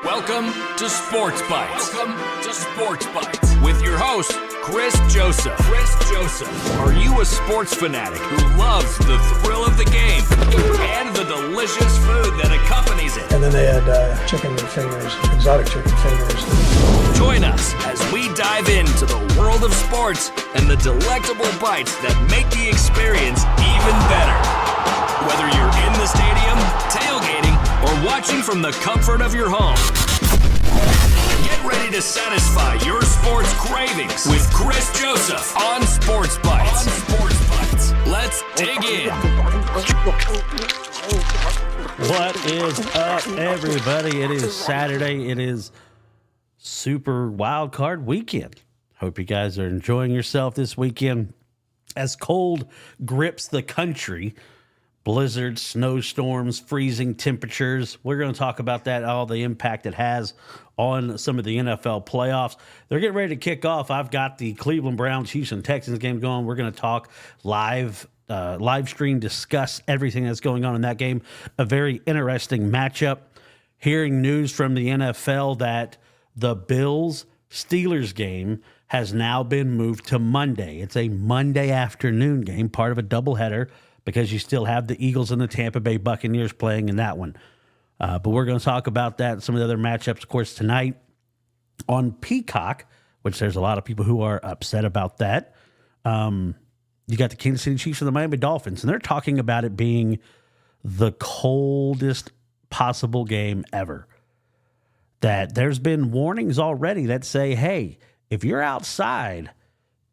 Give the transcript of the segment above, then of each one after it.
Welcome to Sports Bites. With your host, Chris Joseph. Are you a sports fanatic who loves the thrill of the game and the delicious food that accompanies it? And then they had chicken fingers, exotic chicken fingers. Join us as we dive into the world of sports and the delectable bites that make the experience even better. Whether you're in the stadium, tailgating, or watching from the comfort of your home, get ready to satisfy your sports cravings with Chris Joseph on Sports Bites. Let's dig in. What is up, everybody? It is Saturday. It is Super Wild Card Weekend. Hope you guys are enjoying yourself this weekend as cold grips the country. Blizzards, snowstorms, freezing temperatures. We're going to talk about that, all the impact it has on some of the NFL playoffs. They're getting ready to kick off. I've got the Cleveland Browns, Houston Texans game going. We're going to talk live stream, discuss everything that's going on in that game. A very interesting matchup. Hearing news from the NFL that the Bills-Steelers game has now been moved to Monday. It's a Monday afternoon game, part of a doubleheader, because you still have the Eagles and the Tampa Bay Buccaneers playing in that one. But we're going to talk about that and some of the other matchups, of course, tonight on Peacock, which there's a lot of people who are upset about that. You got the Kansas City Chiefs and the Miami Dolphins, and they're talking about it being the coldest possible game ever. That there's been warnings already that say, hey, if you're outside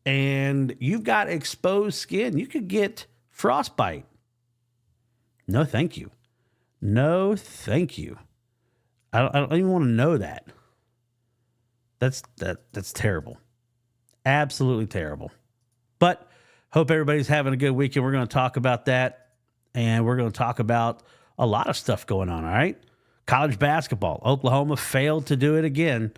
and you've got exposed skin, you could get frostbite. No, thank you. No, thank you. I don't even want to know that. That's terrible. Absolutely terrible. But hope everybody's having a good weekend. We're going to talk about that, and we're going to talk about a lot of stuff going on, all right? College basketball. Oklahoma failed to do it again.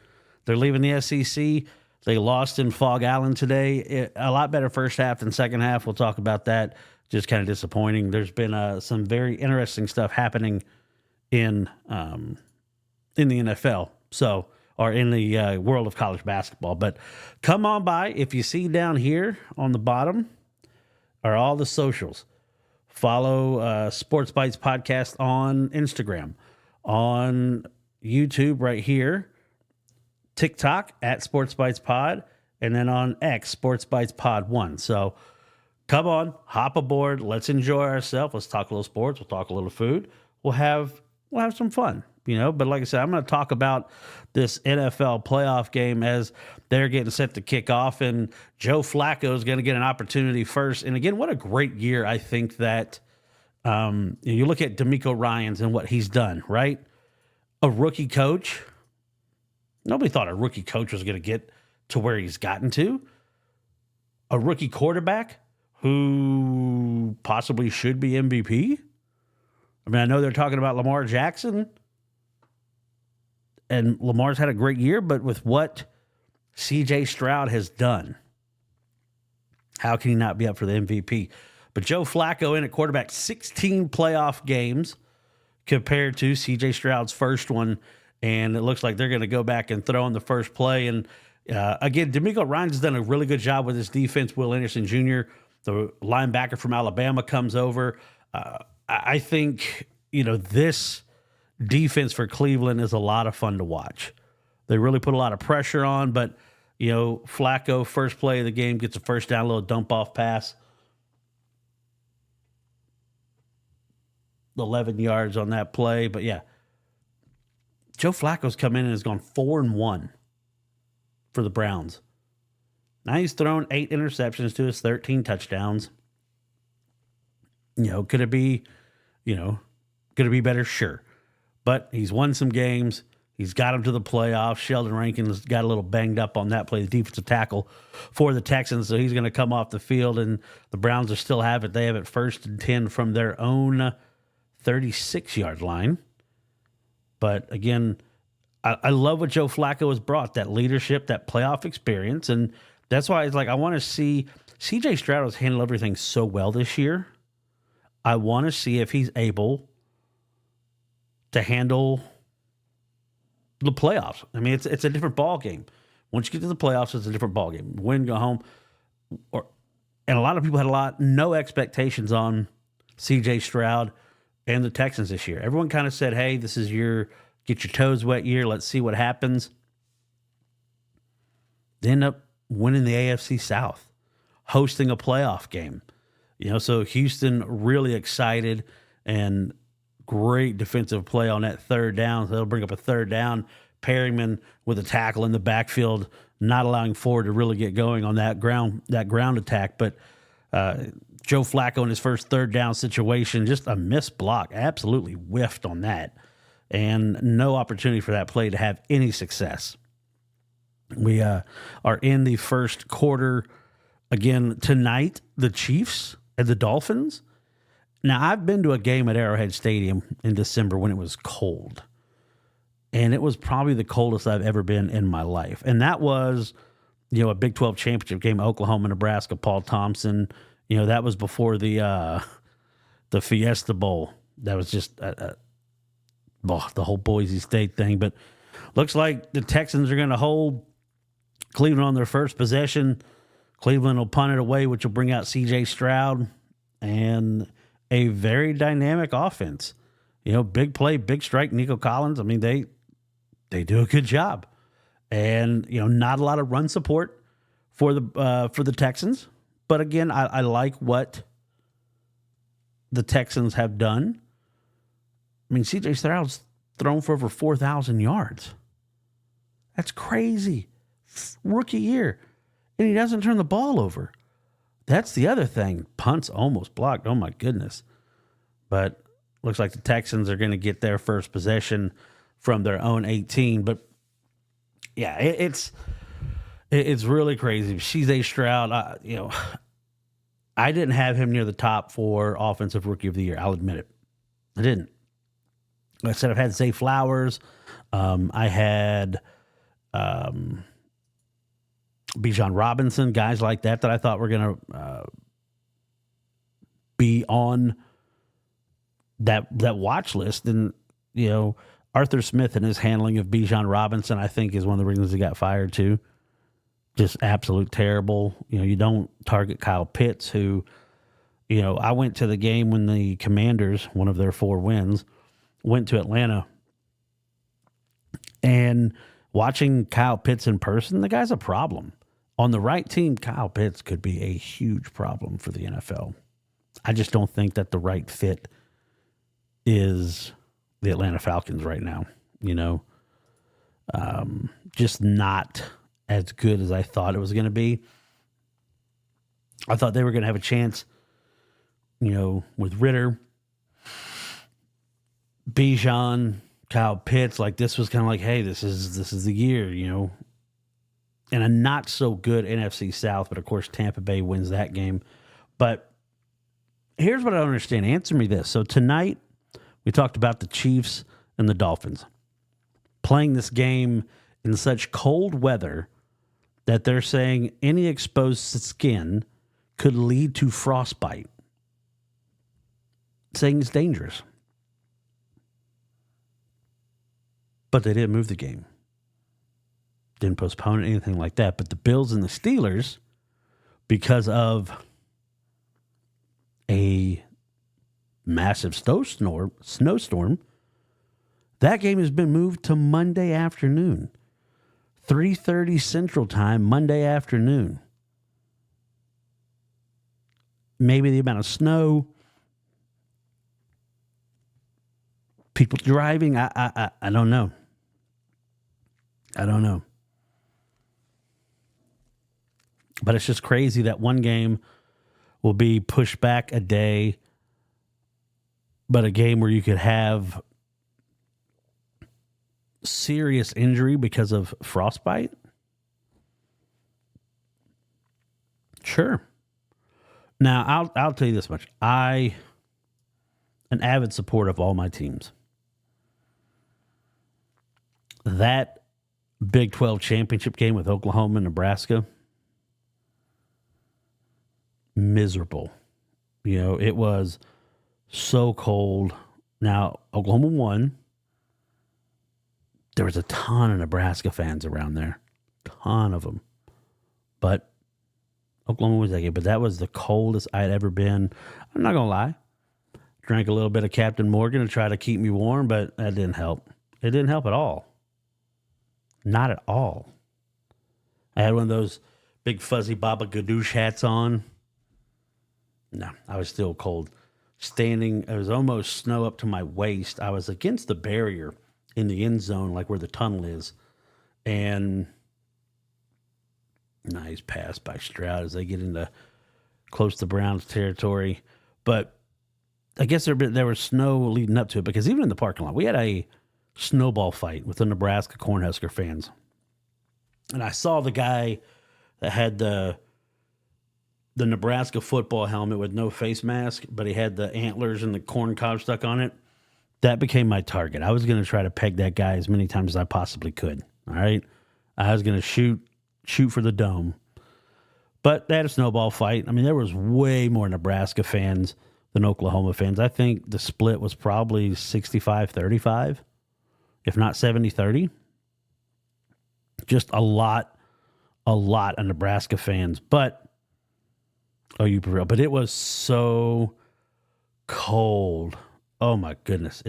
They're leaving the SEC. They lost in Fog Island today. A lot better first half than second half. We'll talk about that. Just kind of disappointing. There's been some very interesting stuff happening in the NFL, or in the world of college basketball. But come on by. If you see down here on the bottom are all the socials. Follow Sports Bites Podcast on Instagram, on YouTube right here, TikTok at Sports Bites Pod, and then on X, Sports Bites Pod 1. So come on, hop aboard. Let's enjoy ourselves. Let's talk a little sports. We'll talk a little food. We'll have some fun, But like I said, I'm going to talk about this NFL playoff game as they're getting set to kick off, and Joe Flacco is going to get an opportunity first. And again, what a great year I think that you look at D'Amico Ryans and what he's done. Right, a rookie coach. Nobody thought a rookie coach was going to get to where he's gotten to. A rookie quarterback who possibly should be MVP. I mean, I know they're talking about Lamar Jackson, and Lamar's had a great year, but with what C.J. Stroud has done, how can he not be up for the MVP? But Joe Flacco in at quarterback, 16 playoff games compared to C.J. Stroud's first one, and it looks like they're going to go back and throw in the first play. And again, D'Amico Ryans has done a really good job with his defense. Will Anderson Jr., the linebacker from Alabama, comes over. I think, this defense for Cleveland is a lot of fun to watch. They really put a lot of pressure on, but, Flacco, first play of the game, gets a first down, a little dump-off pass. 11 yards on that play. But, yeah, Joe Flacco's come in and has gone 4-1 for the Browns. Now he's thrown 8 interceptions to his 13 touchdowns. Could it be better? Sure. But he's won some games. He's got him to the playoffs. Sheldon Rankins got a little banged up on that play, the defensive tackle for the Texans. So he's going to come off the field, and the Browns will still have it. They have it 1st and 10 from their own 36-yard line. But again, I love what Joe Flacco has brought, that leadership, that playoff experience. And that's why it's like I want to see C.J. Stroud has handled everything so well this year. I want to see if he's able to handle the playoffs. I mean, it's a different ball game. Once you get to the playoffs, it's a different ball game. Win, go home. And a lot of people had no expectations on C.J. Stroud and the Texans this year. Everyone kind of said, hey, this is your get your toes wet year. Let's see what happens. They end up winning the AFC South, hosting a playoff game. So Houston really excited, and great defensive play on that third down. So they'll bring up a third down. Perryman with a tackle in the backfield, not allowing Ford to really get going on that ground attack. But Joe Flacco in his first third down situation, just a missed block, absolutely whiffed on that, and no opportunity for that play to have any success. We are in the first quarter again tonight. The Chiefs and the Dolphins. Now, I've been to a game at Arrowhead Stadium in December when it was cold. And it was probably the coldest I've ever been in my life. And that was, a Big 12 championship game, Oklahoma, Nebraska, Paul Thompson. That was before the Fiesta Bowl. That was just the whole Boise State thing. But looks like the Texans are going to hold Cleveland on their first possession. Cleveland will punt it away, which will bring out C.J. Stroud. And a very dynamic offense. Big play, big strike, Nico Collins. I mean, they do a good job. And, not a lot of run support for the Texans. But again, I like what the Texans have done. I mean, C.J. Stroud's thrown for over 4,000 yards. That's crazy. Rookie year. And he doesn't turn the ball over. That's the other thing. Punts almost blocked. Oh, my goodness. But looks like the Texans are going to get their first possession from their own 18. But, yeah, it's really crazy. C.J. Stroud, I didn't have him near the top for Offensive Rookie of the Year. I'll admit it. I didn't. Like I said, I've had Zay Flowers. I had Bijan Robinson, guys like that I thought were going to be on that watch list. And, Arthur Smith and his handling of Bijan Robinson, I think, is one of the reasons he got fired too. Just absolute terrible. You don't target Kyle Pitts, who, I went to the game when the Commanders, one of their 4 wins, went to Atlanta. And watching Kyle Pitts in person, the guy's a problem. On the right team, Kyle Pitts could be a huge problem for the NFL. I just don't think that the right fit is the Atlanta Falcons right now. Just not as good as I thought it was going to be. I thought they were going to have a chance, with Ritter, Bijan, Kyle Pitts. Like, this was kind of like, hey, this is the year, And a not so good NFC South, but of course Tampa Bay wins that game. But here's what I don't understand. Answer me this. So tonight we talked about the Chiefs and the Dolphins playing this game in such cold weather that they're saying any exposed skin could lead to frostbite. Saying it's dangerous. But they didn't move the game. Didn't postpone it, anything like that. But the Bills and the Steelers, because of a massive snowstorm, that game has been moved to Monday afternoon. 3:30 Central Time, Monday afternoon. Maybe the amount of snow, people driving, I don't know. I don't know. But it's just crazy that one game will be pushed back a day, but a game where you could have serious injury because of frostbite? Sure. Now, I'll tell you this much. I an avid supporter of all my teams. That Big 12 championship game with Oklahoma and Nebraska, miserable. It was so cold. Now, Oklahoma won. there was a ton of Nebraska fans around there. Ton of them. But Oklahoma was that game. But that was the coldest I had ever been. I'm not going to lie. Drank a little bit of Captain Morgan to try to keep me warm, but that didn't help. It didn't help at all. Not at all. I had one of those big fuzzy Baba Ganoush hats on. No, I was still cold. Standing, it was almost snow up to my waist. I was against the barrier in the end zone, like where the tunnel is. And nice pass by Stroud as they get into close to Browns territory. But I guess there was snow leading up to it, because even in the parking lot, we had a snowball fight with the Nebraska Cornhusker fans. And I saw the guy that had the Nebraska football helmet with no face mask, but he had the antlers and the corn cob stuck on it. That became my target. I was going to try to peg that guy as many times as I possibly could. All right. I was going to shoot for the dome. But they had a snowball fight. I mean, there was way more Nebraska fans than Oklahoma fans. I think the split was probably 65-35, if not 70-30. Just a lot of Nebraska fans. But it was so cold. Oh my goodness.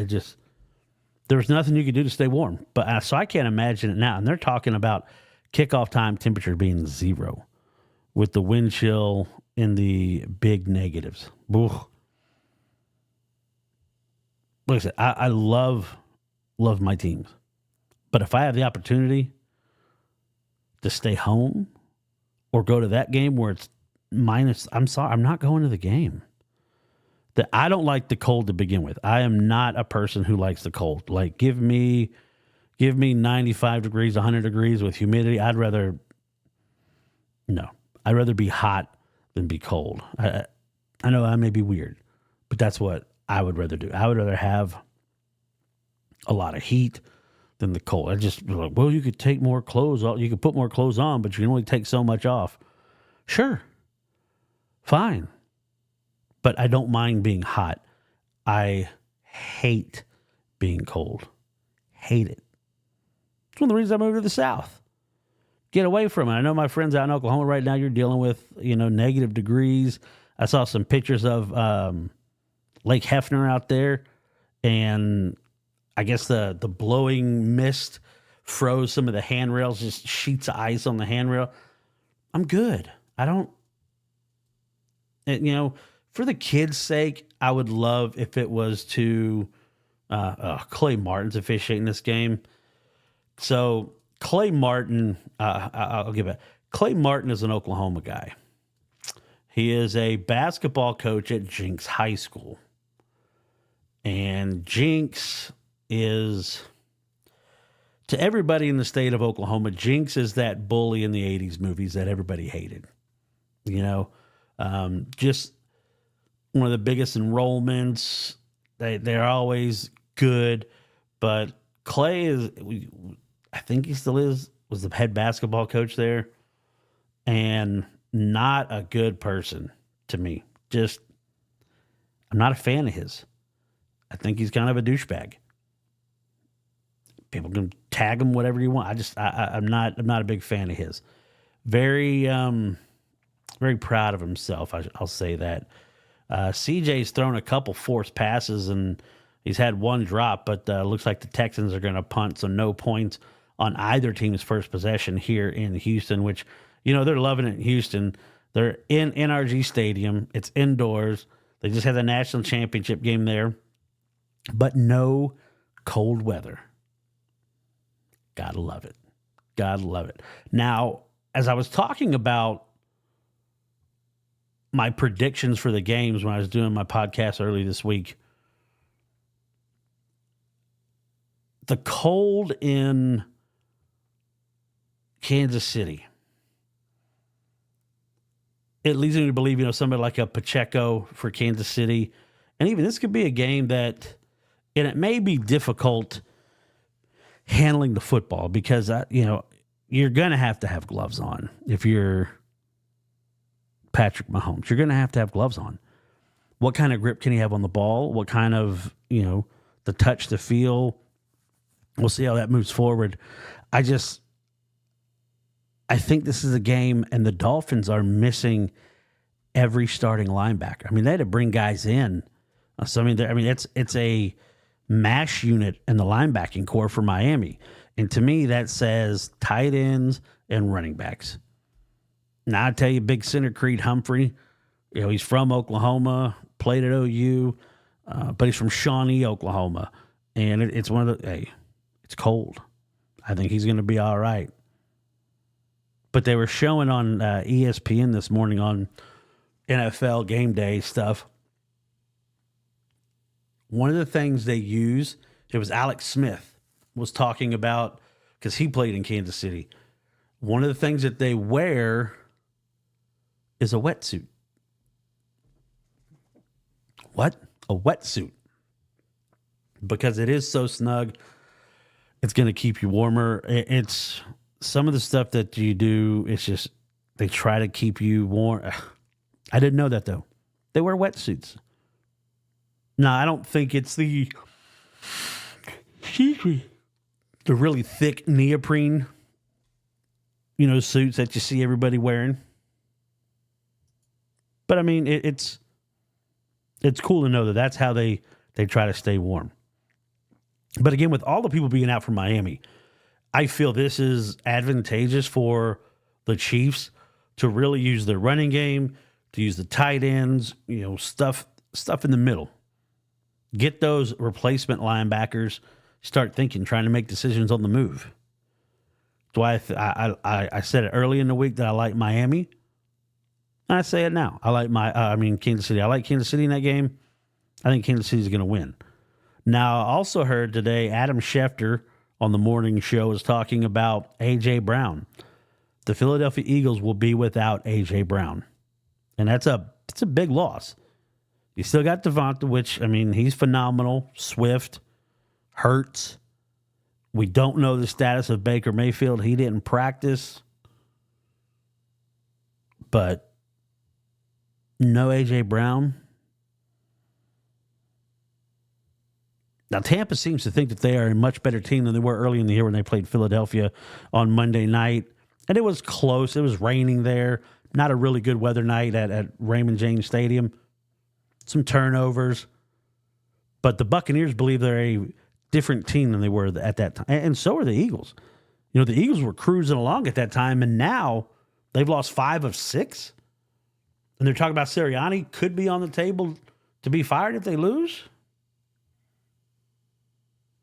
There was nothing you could do to stay warm. But so I can't imagine it now. And they're talking about kickoff time temperature being 0 with the wind chill in the big negatives. Ugh. Like I said, I love my teams. But if I have the opportunity to stay home or go to that game where it's minus, I'm sorry, I'm not going to the game. I don't like the cold to begin with. I am not a person who likes the cold. Like, give me 95 degrees, 100 degrees with humidity. I'd rather be hot than be cold. I know I may be weird, but that's what I would rather do. I would rather have a lot of heat than the cold. I just like, well, you could take more clothes off. You could put more clothes on, but you can only take so much off. Sure. Fine. But I don't mind being hot. I hate being cold. Hate it. It's one of the reasons I moved to the South. Get away from it. I know my friends out in Oklahoma right now, you're dealing with, negative degrees. I saw some pictures of Lake Hefner out there, and I guess the blowing mist froze some of the handrails, just sheets of ice on the handrail. I'm good. I don't, for the kids' sake, I would love if it was to Clay Martin's officiating this game. So Clay Martin, I'll give it. Clay Martin is an Oklahoma guy. He is a basketball coach at Jenks High School. And Jenks is, to everybody in the state of Oklahoma, Jenks is that bully in the 80s movies that everybody hated. Just one of the biggest enrollments. They're always good. But Clay I think he still was the head basketball coach there. And not a good person to me. I'm not a fan of his. I think he's kind of a douchebag. People can tag him whatever you want. I'm not a big fan of his. Very proud of himself. I'll say that. CJ's thrown a couple forced passes and he's had one drop, but looks like the Texans are going to punt, so no points on either team's first possession here in Houston, which, they're loving it in Houston. They're in NRG Stadium. It's indoors. They just had the national championship game there, but no cold weather. Gotta love it. Gotta love it. Now, as I was talking about my predictions for the games when I was doing my podcast early this week, the cold in Kansas City, it leads me to believe, somebody like a Pacheco for Kansas City. And even this could be a game and it may be difficult handling the football because, you're going to have gloves on. If you're Patrick Mahomes, you're going to have gloves on. What kind of grip can he have on the ball? What kind of, the touch, the feel? We'll see how that moves forward. I think this is a game, and the Dolphins are missing every starting linebacker. I mean, they had to bring guys in. So it's a mash unit in the linebacking core for Miami, and to me, that says tight ends and running backs. Now I tell you, big center Creed Humphrey. He's from Oklahoma, played at OU, but he's from Shawnee, Oklahoma, and it's one of the it's cold. I think he's going to be all right. But they were showing on ESPN this morning on NFL game day stuff. One of the things they use, it was Alex Smith was talking about, because he played in Kansas City. One of the things that they wear is a wetsuit. What? A wetsuit. Because it is so snug, it's going to keep you warmer. It's some of the stuff that you do, it's just, they try to keep you warm. I didn't know that, though. They wear wetsuits. No, I don't think it's the really thick neoprene, suits that you see everybody wearing. But, I mean, it's cool to know that that's how they try to stay warm. But, again, with all the people being out from Miami, I feel this is advantageous for the Chiefs to really use their running game, to use the tight ends, stuff in the middle. Get those replacement linebackers, start thinking, trying to make decisions on the move. That's why I said it early in the week that I like Miami. And I say it now. I like Kansas City. I like Kansas City in that game. I think Kansas City is going to win. Now, I also heard today Adam Schefter on the morning show is talking about A.J. Brown. The Philadelphia Eagles will be without A.J. Brown. And it's a big loss. You still got Devonta, which, he's phenomenal. Swift, Hurts. We don't know the status of Baker Mayfield. He didn't practice. But no A.J. Brown. Now, Tampa seems to think that they are a much better team than they were early in the year when they played Philadelphia on Monday night. And it was close. It was raining there. Not a really good weather night at Raymond James Stadium. Some turnovers. But the Buccaneers believe they're a different team than they were at that time. And so are the Eagles. The Eagles were cruising along at that time, and now they've lost 5 of 6. And they're talking about Sirianni could be on the table to be fired if they lose.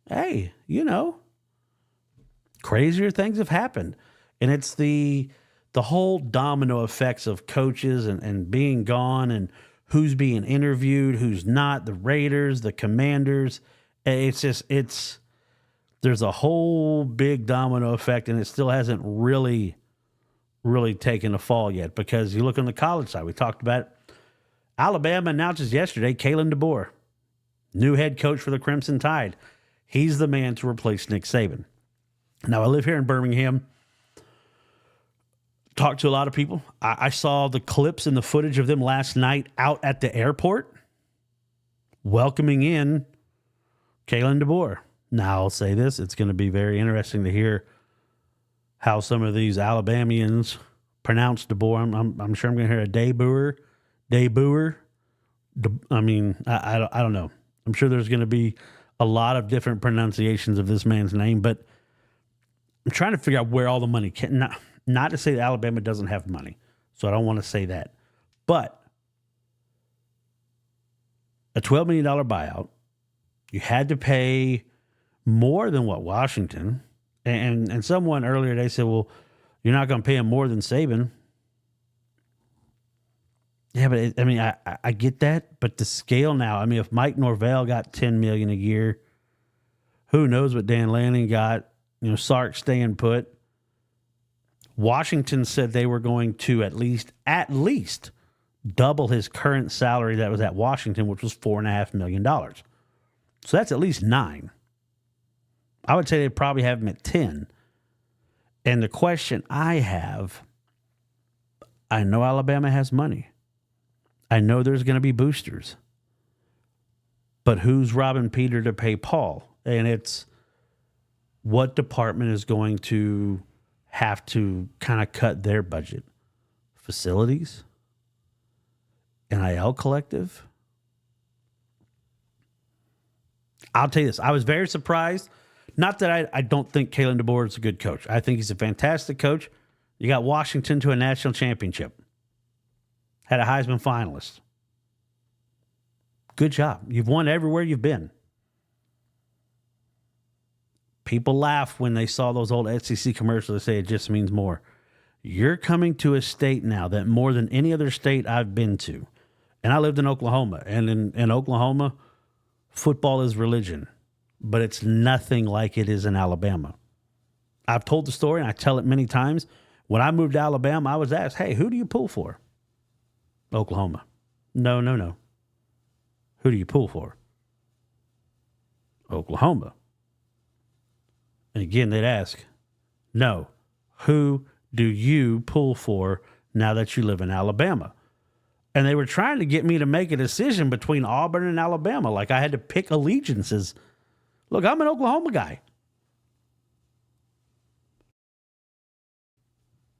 Hey, crazier things have happened. And it's the whole domino effects of coaches and being gone and who's being interviewed, who's not, the Raiders, the Commanders. There's a whole big domino effect, and it still hasn't really taken a fall yet, because you look on the college side, we talked about it. Alabama announces yesterday Kalen DeBoer, new head coach for the Crimson Tide. He's the man to replace Nick Saban. Now, I live here in Birmingham. Talked to a lot of people. I saw the clips and the footage of them last night out at the airport welcoming in Kalen DeBoer. Now, I'll say this. It's going to be very interesting to hear how some of these Alabamians pronounce DeBoer. I'm sure I'm going to hear a Daybuer. I don't know. I'm sure there's going to be a lot of different pronunciations of this man's name, but I'm trying to figure out where all the money can. Not to say that Alabama doesn't have money, so I don't want to say that. But a $12 million buyout, you had to pay more than what Washington, and someone earlier, they said, well, you're not going to pay him more than Saban. Yeah, but I get that, but the scale now, if Mike Norvell got $10 million a year, who knows what Dan Lanning got? Sark staying put. Washington said they were going to at least double his current salary that was at Washington, which was $4.5 million. So that's at least 9. I would say they'd probably have him at 10. And the question I have, I know Alabama has money. I know there's going to be boosters. But who's robbing Peter to pay Paul? And what department is going to have to kind of cut their budget? Facilities? NIL collective? I'll tell you this. I was very surprised. Not that I don't think Kalen DeBoer is a good coach. I think he's a fantastic coach. You got Washington to a national championship. Had a Heisman finalist. Good job. You've won everywhere you've been. People laugh when they saw those old SEC commercials that say it just means more. You're coming to a state now that more than any other state I've been to. And I lived in Oklahoma. And in Oklahoma, football is religion. But it's nothing like it is in Alabama. I've told the story, and I tell it many times. When I moved to Alabama, I was asked, hey, who do you pull for? Oklahoma. No. Who do you pull for? Oklahoma. And again, they'd ask, no, who do you pull for now that you live in Alabama? And they were trying to get me to make a decision between Auburn and Alabama. Like I had to pick allegiances. Look, I'm an Oklahoma guy.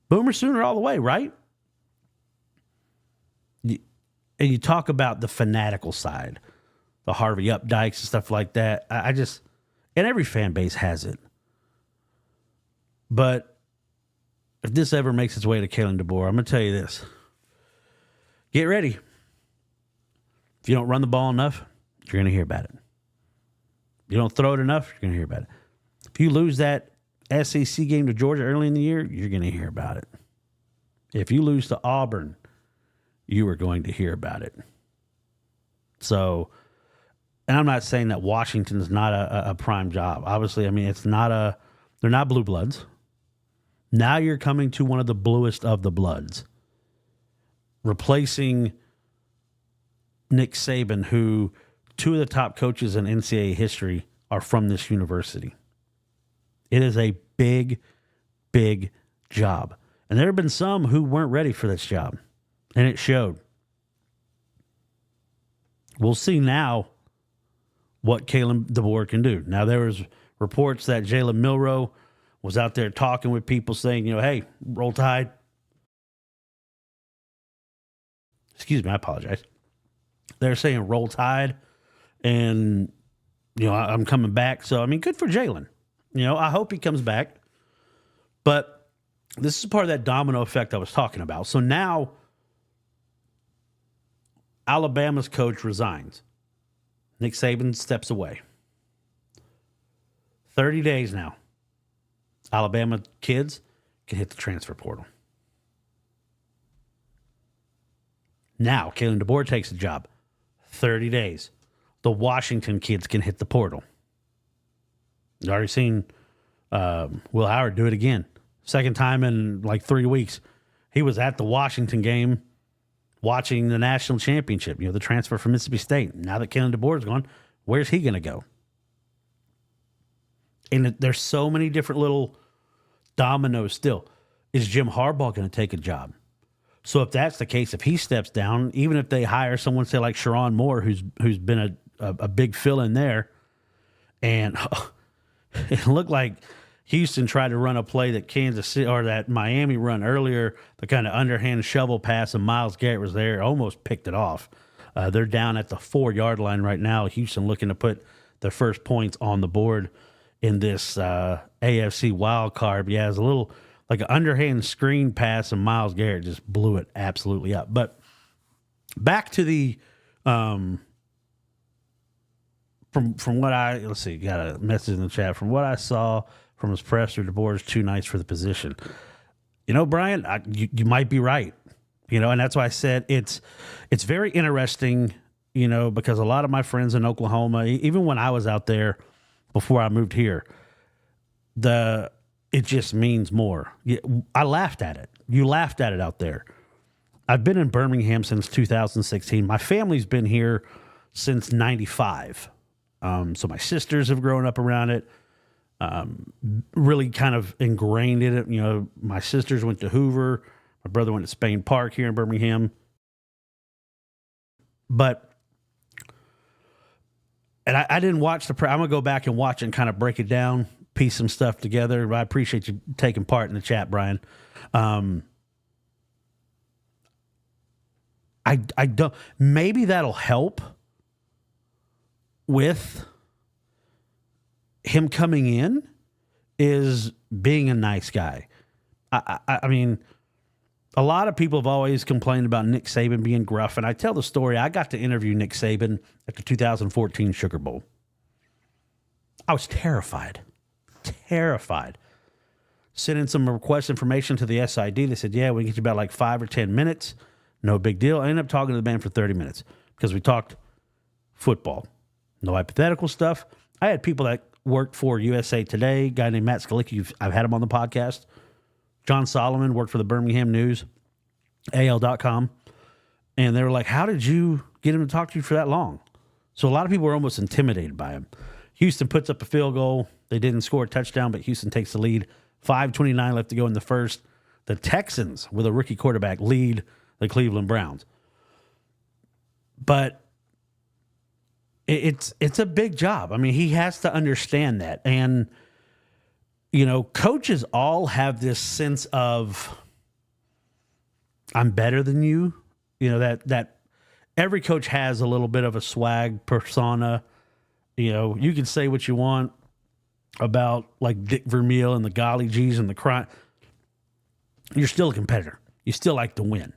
Boomer Sooner all the way, right? And you talk about the fanatical side, the Harvey Updikes and stuff like that. I just, and every fan base has it. But if this ever makes its way to Kalen DeBoer, I'm going to tell you this. Get ready. If you don't run the ball enough, you're going to hear about it. If you don't throw it enough, you're going to hear about it. If you lose that SEC game to Georgia early in the year, you're going to hear about it. If you lose to Auburn, you are going to hear about it. So, and I'm not saying that Washington's not a prime job. Obviously, I mean, they're not blue bloods. Now you're coming to one of the bluest of the bloods. Replacing Nick Saban, who two of the top coaches in NCAA history are from this university. It is a big, big job. And there have been some who weren't ready for this job. And it showed. We'll see now what Kalen DeBoer can do. Now, there was reports that Jalen Milroe was out there talking with people saying, hey, roll tide. Excuse me, I apologize. They're saying roll tide, and, I'm coming back. So, I mean, good for Jalen. I hope he comes back. But this is part of that domino effect I was talking about. So now Alabama's coach resigns. Nick Saban steps away. 30 days now. Alabama kids can hit the transfer portal. Now, Kalen DeBoer takes the job. 30 days. The Washington kids can hit the portal. You've already seen Will Howard do it again. Second time in like 3 weeks. He was at the Washington game watching the national championship, the transfer from Mississippi State. Now that Kalen DeBoer's gone, where's he going to go? And there's so many different little dominoes still. Is Jim Harbaugh going to take a job? So if that's the case, if he steps down, even if they hire someone, say like Sharon Moore, who's been a big fill-in there, and it looked like Houston tried to run a play that Kansas City or that Miami run earlier, the kind of underhand shovel pass, and Myles Garrett was there, almost picked it off. They're down at the 4-yard line right now. Houston looking to put their first points on the board in this AFC wild card. Yeah, it's a little like an underhand screen pass, and Myles Garrett just blew it absolutely up. But back to the from what let's see, got a message in the chat. From what I saw from his presser, DeBoer's too nice for the position. Brian, you might be right. And that's why I said it's very interesting, because a lot of my friends in Oklahoma, even when I was out there before I moved here, it just means more. I laughed at it. You laughed at it out there. I've been in Birmingham since 2016. My family's been here since 95. So my sisters have grown up around it. Really kind of ingrained in it. My sisters went to Hoover. My brother went to Spain Park here in Birmingham. And I didn't watch I'm going to go back and watch it and kind of break it down. piece some stuff together. I appreciate you taking part in the chat, Brian. I don't. Maybe that'll help with him coming in, is being a nice guy. I mean, a lot of people have always complained about Nick Saban being gruff, and I tell the story. I got to interview Nick Saban at the 2014 Sugar Bowl. I was terrified. Sent in some request information to the SID. They said, yeah, we can get you about like 5 or 10 minutes. No big deal. I ended up talking to the man for 30 minutes because we talked football. No hypothetical stuff. I had people that worked for USA Today, a guy named Matt Skalicki. I've had him on the podcast. John Solomon worked for the Birmingham News, AL.com. And they were like, how did you get him to talk to you for that long? So a lot of people were almost intimidated by him. Houston puts up a field goal. They didn't score a touchdown, but Houston takes the lead. 5:29 left to go in the first. The Texans, with a rookie quarterback, lead the Cleveland Browns. But it's a big job. I mean, he has to understand that. And, you know, coaches all have this sense of, I'm better than you. You know, that every coach has a little bit of a swag persona. You know, you can say what you want about like Dick Vermeil and the golly gees and the crime. You're still a competitor. You still like to win.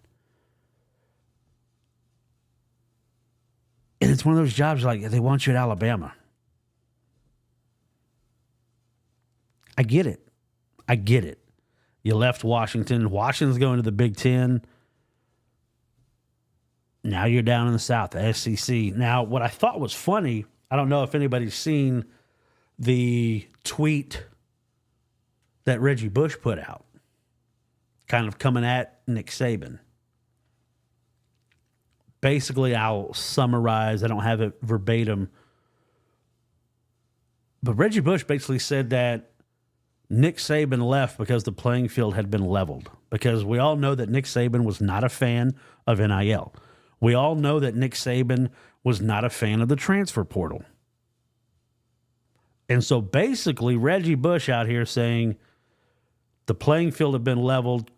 And it's one of those jobs like they want you at Alabama. I get it. You left Washington. Washington's going to the Big Ten. Now you're down in the South, the SEC. Now, what I thought was funny, I don't know if anybody's seen the tweet that Reggie Bush put out, kind of coming at Nick Saban. Basically, I'll summarize. I don't have it verbatim. But Reggie Bush basically said that Nick Saban left because the playing field had been leveled. Because we all know that Nick Saban was not a fan of NIL. We all know that Nick Saban was not a fan of the transfer portal. And so basically, Reggie Bush out here saying the playing field had been leveled.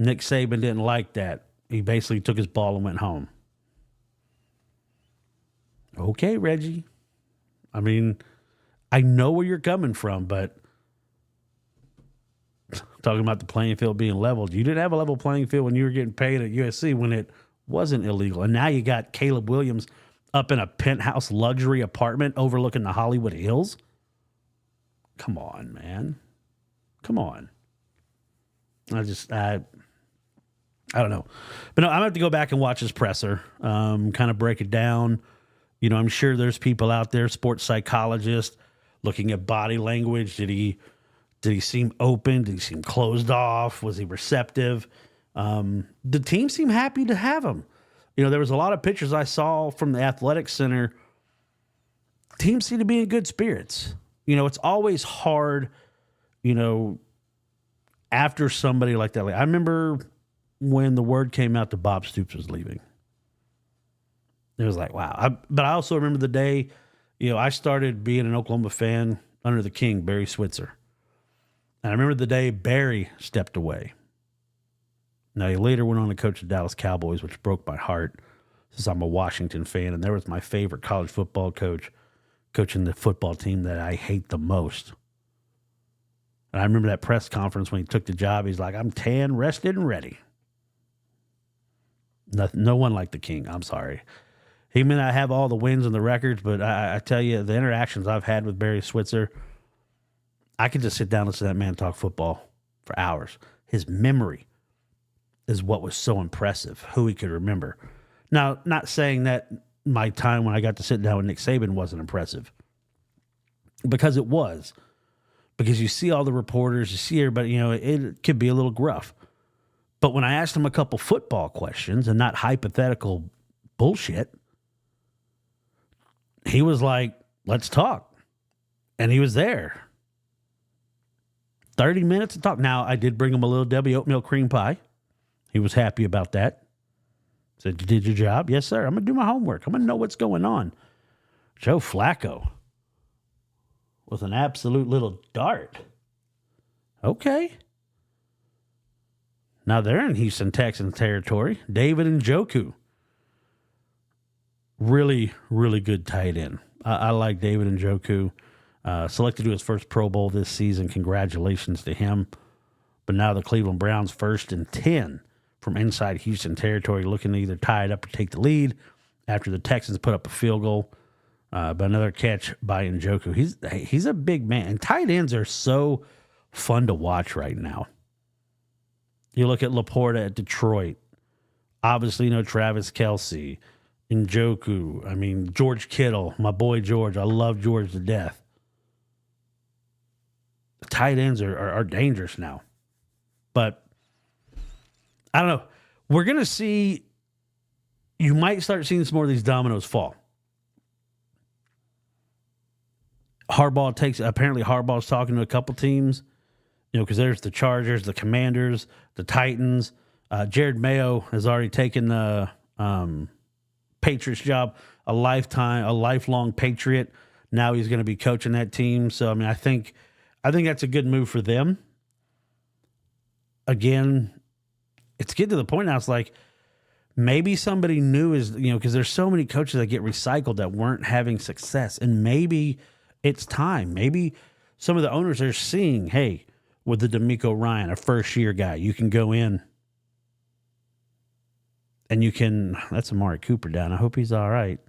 Nick Saban didn't like that. He basically took his ball and went home. Okay, Reggie. I mean, I know where you're coming from, but talking about the playing field being leveled, you didn't have a level playing field when you were getting paid at USC when it wasn't illegal. And now you got Caleb Williams up in a penthouse luxury apartment overlooking the Hollywood Hills. Come on, man. Come on. I don't know. But no, I'm going to have to go back and watch his presser, kind of break it down. You know, I'm sure there's people out there, sports psychologists, looking at body language. Did he seem open? Did he seem closed off? Was he receptive? The team seemed happy to have him. You know, there was a lot of pictures I saw from the athletic center. Teams seem to be in good spirits. You know, it's always hard, you know, after somebody like that. Like, I remember when the word came out that Bob Stoops was leaving. It was like, wow. But I also remember the day, you know, I started being an Oklahoma fan under the king, Barry Switzer. And I remember the day Barry stepped away. Now, he later went on to coach the Dallas Cowboys, which broke my heart since I'm a Washington fan. And there was my favorite college football coach coaching the football team that I hate the most. And I remember that press conference when he took the job. He's like, I'm tan, rested, and ready. No one like the king. I'm sorry. He may not have all the wins and the records, but I tell you, the interactions I've had with Barry Switzer, I could just sit down and listen to that man talk football for hours. His memory is what was so impressive, who he could remember. Now, not saying that my time when I got to sit down with Nick Saban wasn't impressive, because it was. Because you see all the reporters, you see everybody, you know, it could be a little gruff. But when I asked him a couple football questions and not hypothetical bullshit, he was like, let's talk. And he was there. 30 minutes to talk. Now, I did bring him a little Debbie oatmeal cream pie. He was happy about that. Said, you did your job? Yes, sir. I'm going to do my homework. I'm going to know what's going on. Joe Flacco. with an absolute little dart. Okay. Now they're in Houston Texans territory. David Njoku. Really, really good tight end. I like David Njoku. Selected to his first Pro Bowl this season. Congratulations to him. But now the Cleveland Browns 1st and 10 from inside Houston territory, looking to either tie it up or take the lead after the Texans put up a field goal. But another catch by Njoku. He's a big man. And tight ends are so fun to watch right now. You look at Laporta at Detroit. Obviously, Travis Kelce, Njoku. I mean, George Kittle, my boy George. I love George to death. The tight ends are dangerous now. But I don't know. We're going to see, you might start seeing some more of these dominoes fall. Apparently Harbaugh's talking to a couple teams, because there's the Chargers, the Commanders, the Titans. Jared Mayo has already taken the Patriots job, a lifelong Patriot. Now he's going to be coaching that team. So, I mean, I think that's a good move for them. Again, it's getting to the point now. It's like maybe somebody new is, because there's so many coaches that get recycled that weren't having success. And maybe it's time. Maybe some of the owners are seeing, hey, with the DeMeco Ryan, a first-year guy, you can go in and that's Amari Cooper down. I hope he's all right.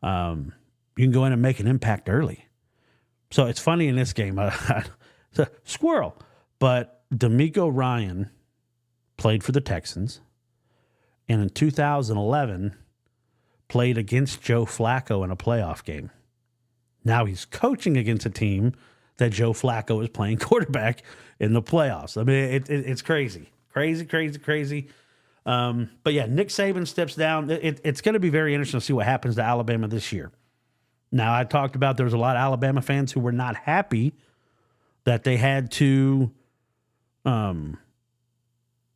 You can go in and make an impact early. So it's funny in this game. It's a squirrel. But DeMeco Ryan played for the Texans, and in 2011 played against Joe Flacco in a playoff game. Now he's coaching against a team that Joe Flacco is playing quarterback in the playoffs. I mean, it's crazy. Crazy. But yeah, Nick Saban steps down. It's going to be very interesting to see what happens to Alabama this year. Now, I talked about there was a lot of Alabama fans who were not happy that they had to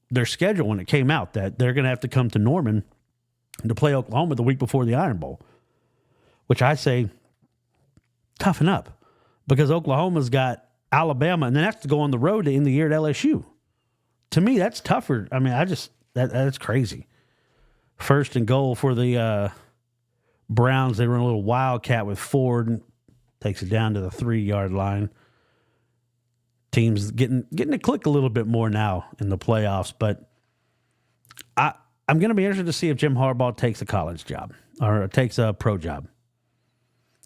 their schedule when it came out, that they're going to have to come to Norman to play Oklahoma the week before the Iron Bowl, which I say toughen up, because Oklahoma's got Alabama and then has to go on the road to end the year at LSU. To me, that's tougher. I mean, that's crazy. 1st and goal for the Browns. They run a little wildcat with Ford, takes it down to the 3-yard line. Teams getting to click a little bit more now in the playoffs, but I'm going to be interested to see if Jim Harbaugh takes a college job or takes a pro job.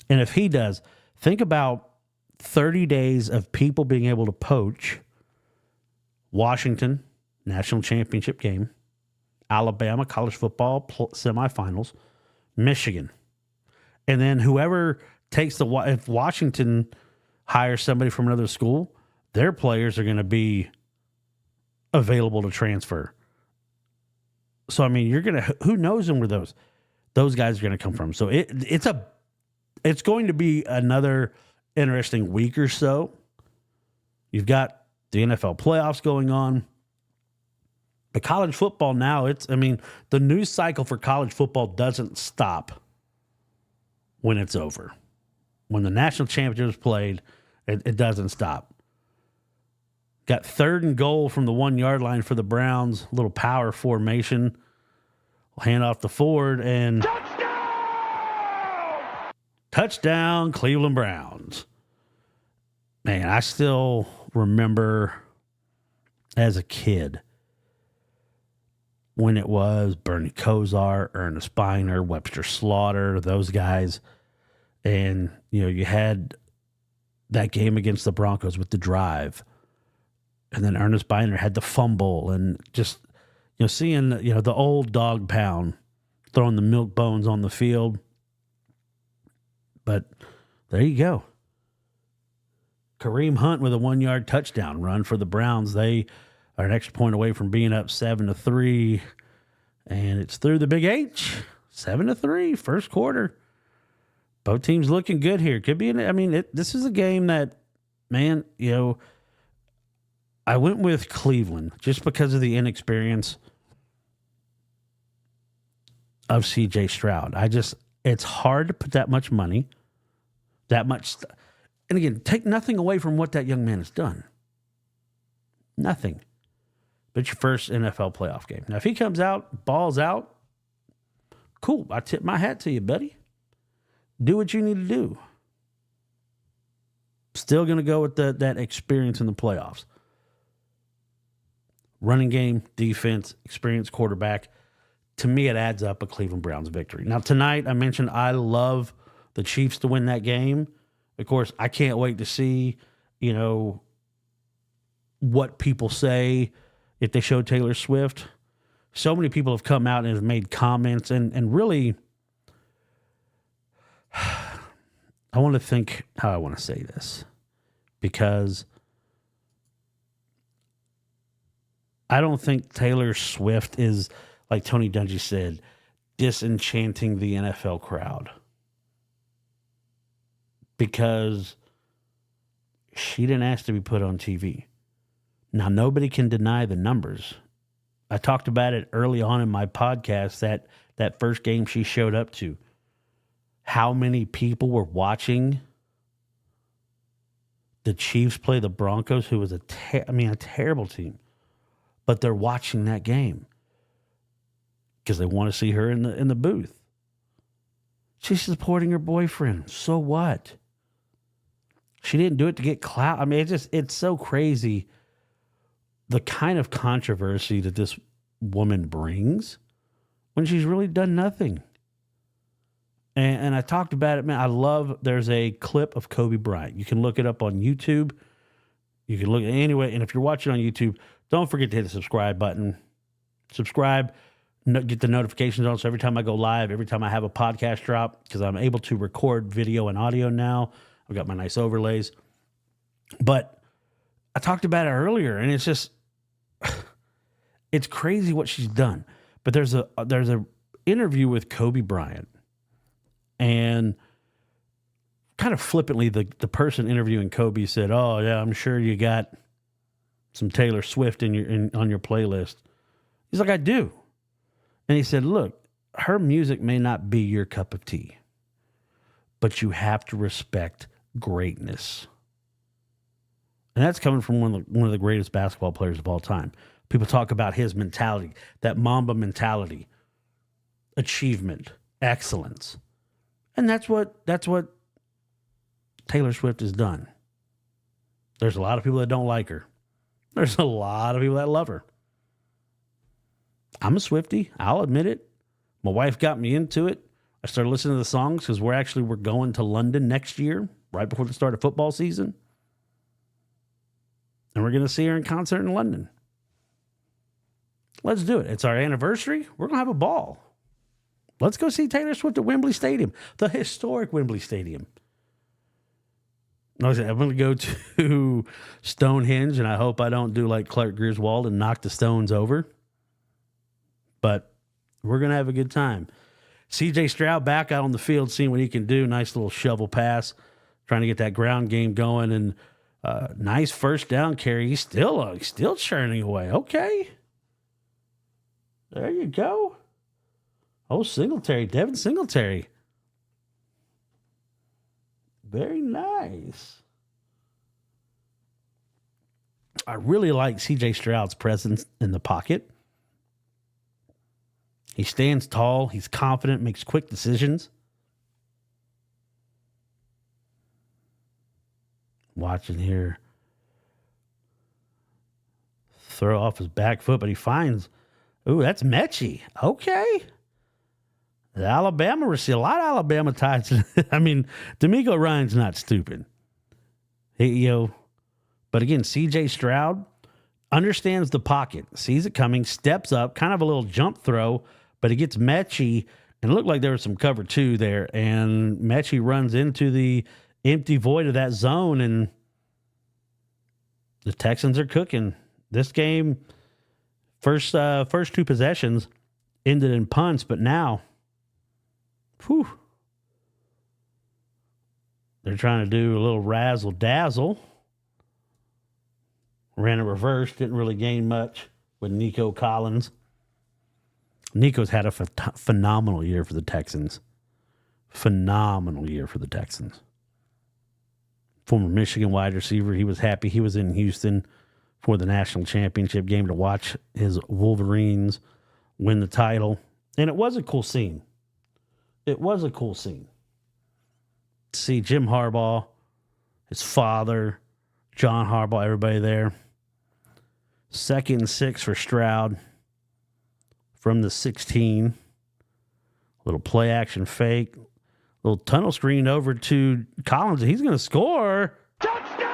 And if he does, think about 30 days of people being able to poach Washington, national championship game, Alabama, college football semifinals, Michigan. And then whoever takes if Washington hires somebody from another school, their players are going to be available to transfer. So, I mean, who knows where those guys are going to come from. So it's going to be another interesting week or so. You've got the NFL playoffs going on. But college football now, the news cycle for college football doesn't stop when it's over. When the national championship is played, it doesn't stop. Got 3rd and goal from the 1-yard line for the Browns. A little power formation. Hand off to Ford and touchdown, Cleveland Browns. Man, I still remember as a kid when it was Bernie Kosar, Ernest Biner, Webster Slaughter, those guys. And, you had that game against the Broncos with the drive. And then Ernest Biner had the fumble, and just, seeing, the old dog pound throwing the milk bones on the field. But there you go. Kareem Hunt with a 1-yard touchdown run for the Browns. They are an extra point away from being up 7-3. And it's through the Big H. 7-3, first quarter. Both teams looking good here. Could be, this is a game that, man, I went with Cleveland just because of the inexperience of C.J. Stroud. It's hard to put that much money, And again, take nothing away from what that young man has done. Nothing. But it's your first NFL playoff game. Now, if he comes out, balls out, cool. I tip my hat to you, buddy. Do what you need to do. Still going to go with that experience in the playoffs. Running game, defense, experienced quarterback. To me, it adds up a Cleveland Browns victory. Now, tonight, I mentioned I love the Chiefs to win that game. Of course, I can't wait to see, what people say if they show Taylor Swift. So many people have come out and have made comments and really, I want to think how I want to say this, because I don't think Taylor Swift is, like Tony Dungy said, disenchanting the NFL crowd, because she didn't ask to be put on TV. Now, nobody can deny the numbers. I talked about it early on in my podcast, that first game she showed up to. How many people were watching the Chiefs play the Broncos, who was a terrible team. But they're watching that game because they want to see her in the booth. She's supporting her boyfriend. So what? She didn't do it to get clout. I mean, it's so crazy the kind of controversy that this woman brings when she's really done nothing. And I talked about it, man. There's a clip of Kobe Bryant. You can look it up on YouTube. You can look at it anyway. And if you're watching on YouTube, don't forget to hit the subscribe button. Subscribe, get the notifications on. So every time I go live, every time I have a podcast drop, because I'm able to record video and audio now. I've got my nice overlays. But I talked about it earlier, and it's just, it's crazy what she's done. But there's a interview with Kobe Bryant, and kind of flippantly, the person interviewing Kobe said, "Oh yeah, I'm sure you got some Taylor Swift on your playlist." He's like, "I do," and he said, "Look, her music may not be your cup of tea, but you have to respect greatness." And that's coming from one of the greatest basketball players of all time. People talk about his mentality, that Mamba mentality, achievement, excellence. And that's what Taylor Swift has done. There's a lot of people that don't like her. There's a lot of people that love her. I'm a Swiftie. I'll admit it. My wife got me into it. I started listening to the songs because we're going to London next year, right before the start of football season. And we're going to see her in concert in London. Let's do it. It's our anniversary. We're going to have a ball. Let's go see Taylor Swift at Wembley Stadium, the historic Wembley Stadium. I'm going to go to Stonehenge, and I hope I don't do like Clark Griswold and knock the stones over. But we're going to have a good time. C.J. Stroud back out on the field, seeing what he can do. Nice little shovel pass, trying to get that ground game going, and nice first down carry. He's still churning away. Okay. There you go. Oh, Devin Singletary. Very nice. I really like C.J. Stroud's presence in the pocket. He stands tall. He's confident, makes quick decisions. Watching here. Throw off his back foot, but he finds... Ooh, that's Mechie. Okay. The Alabama receiver. A lot of Alabama ties. I mean, D'Amico Ryan's not stupid. But again, C.J. Stroud understands the pocket, sees it coming, steps up, kind of a little jump throw, but he gets Mechie, and it looked like there was some cover two there, and Mechie runs into the empty void of that zone, and the Texans are cooking. This game, first two possessions ended in punts, but now, they're trying to do a little razzle-dazzle. Ran a reverse, didn't really gain much with Nico Collins. Nico's had a phenomenal year for the Texans. Phenomenal year for the Texans. former Michigan wide receiver. He was happy he was in Houston for the national championship game to watch his Wolverines win the title. And it was a cool scene. It was a cool scene. To see Jim Harbaugh, his father, John Harbaugh, everybody there. 2nd and 6 for Stroud from the 16. Little play action fake. Little tunnel screen over to Collins. He's going to score. Touchdown!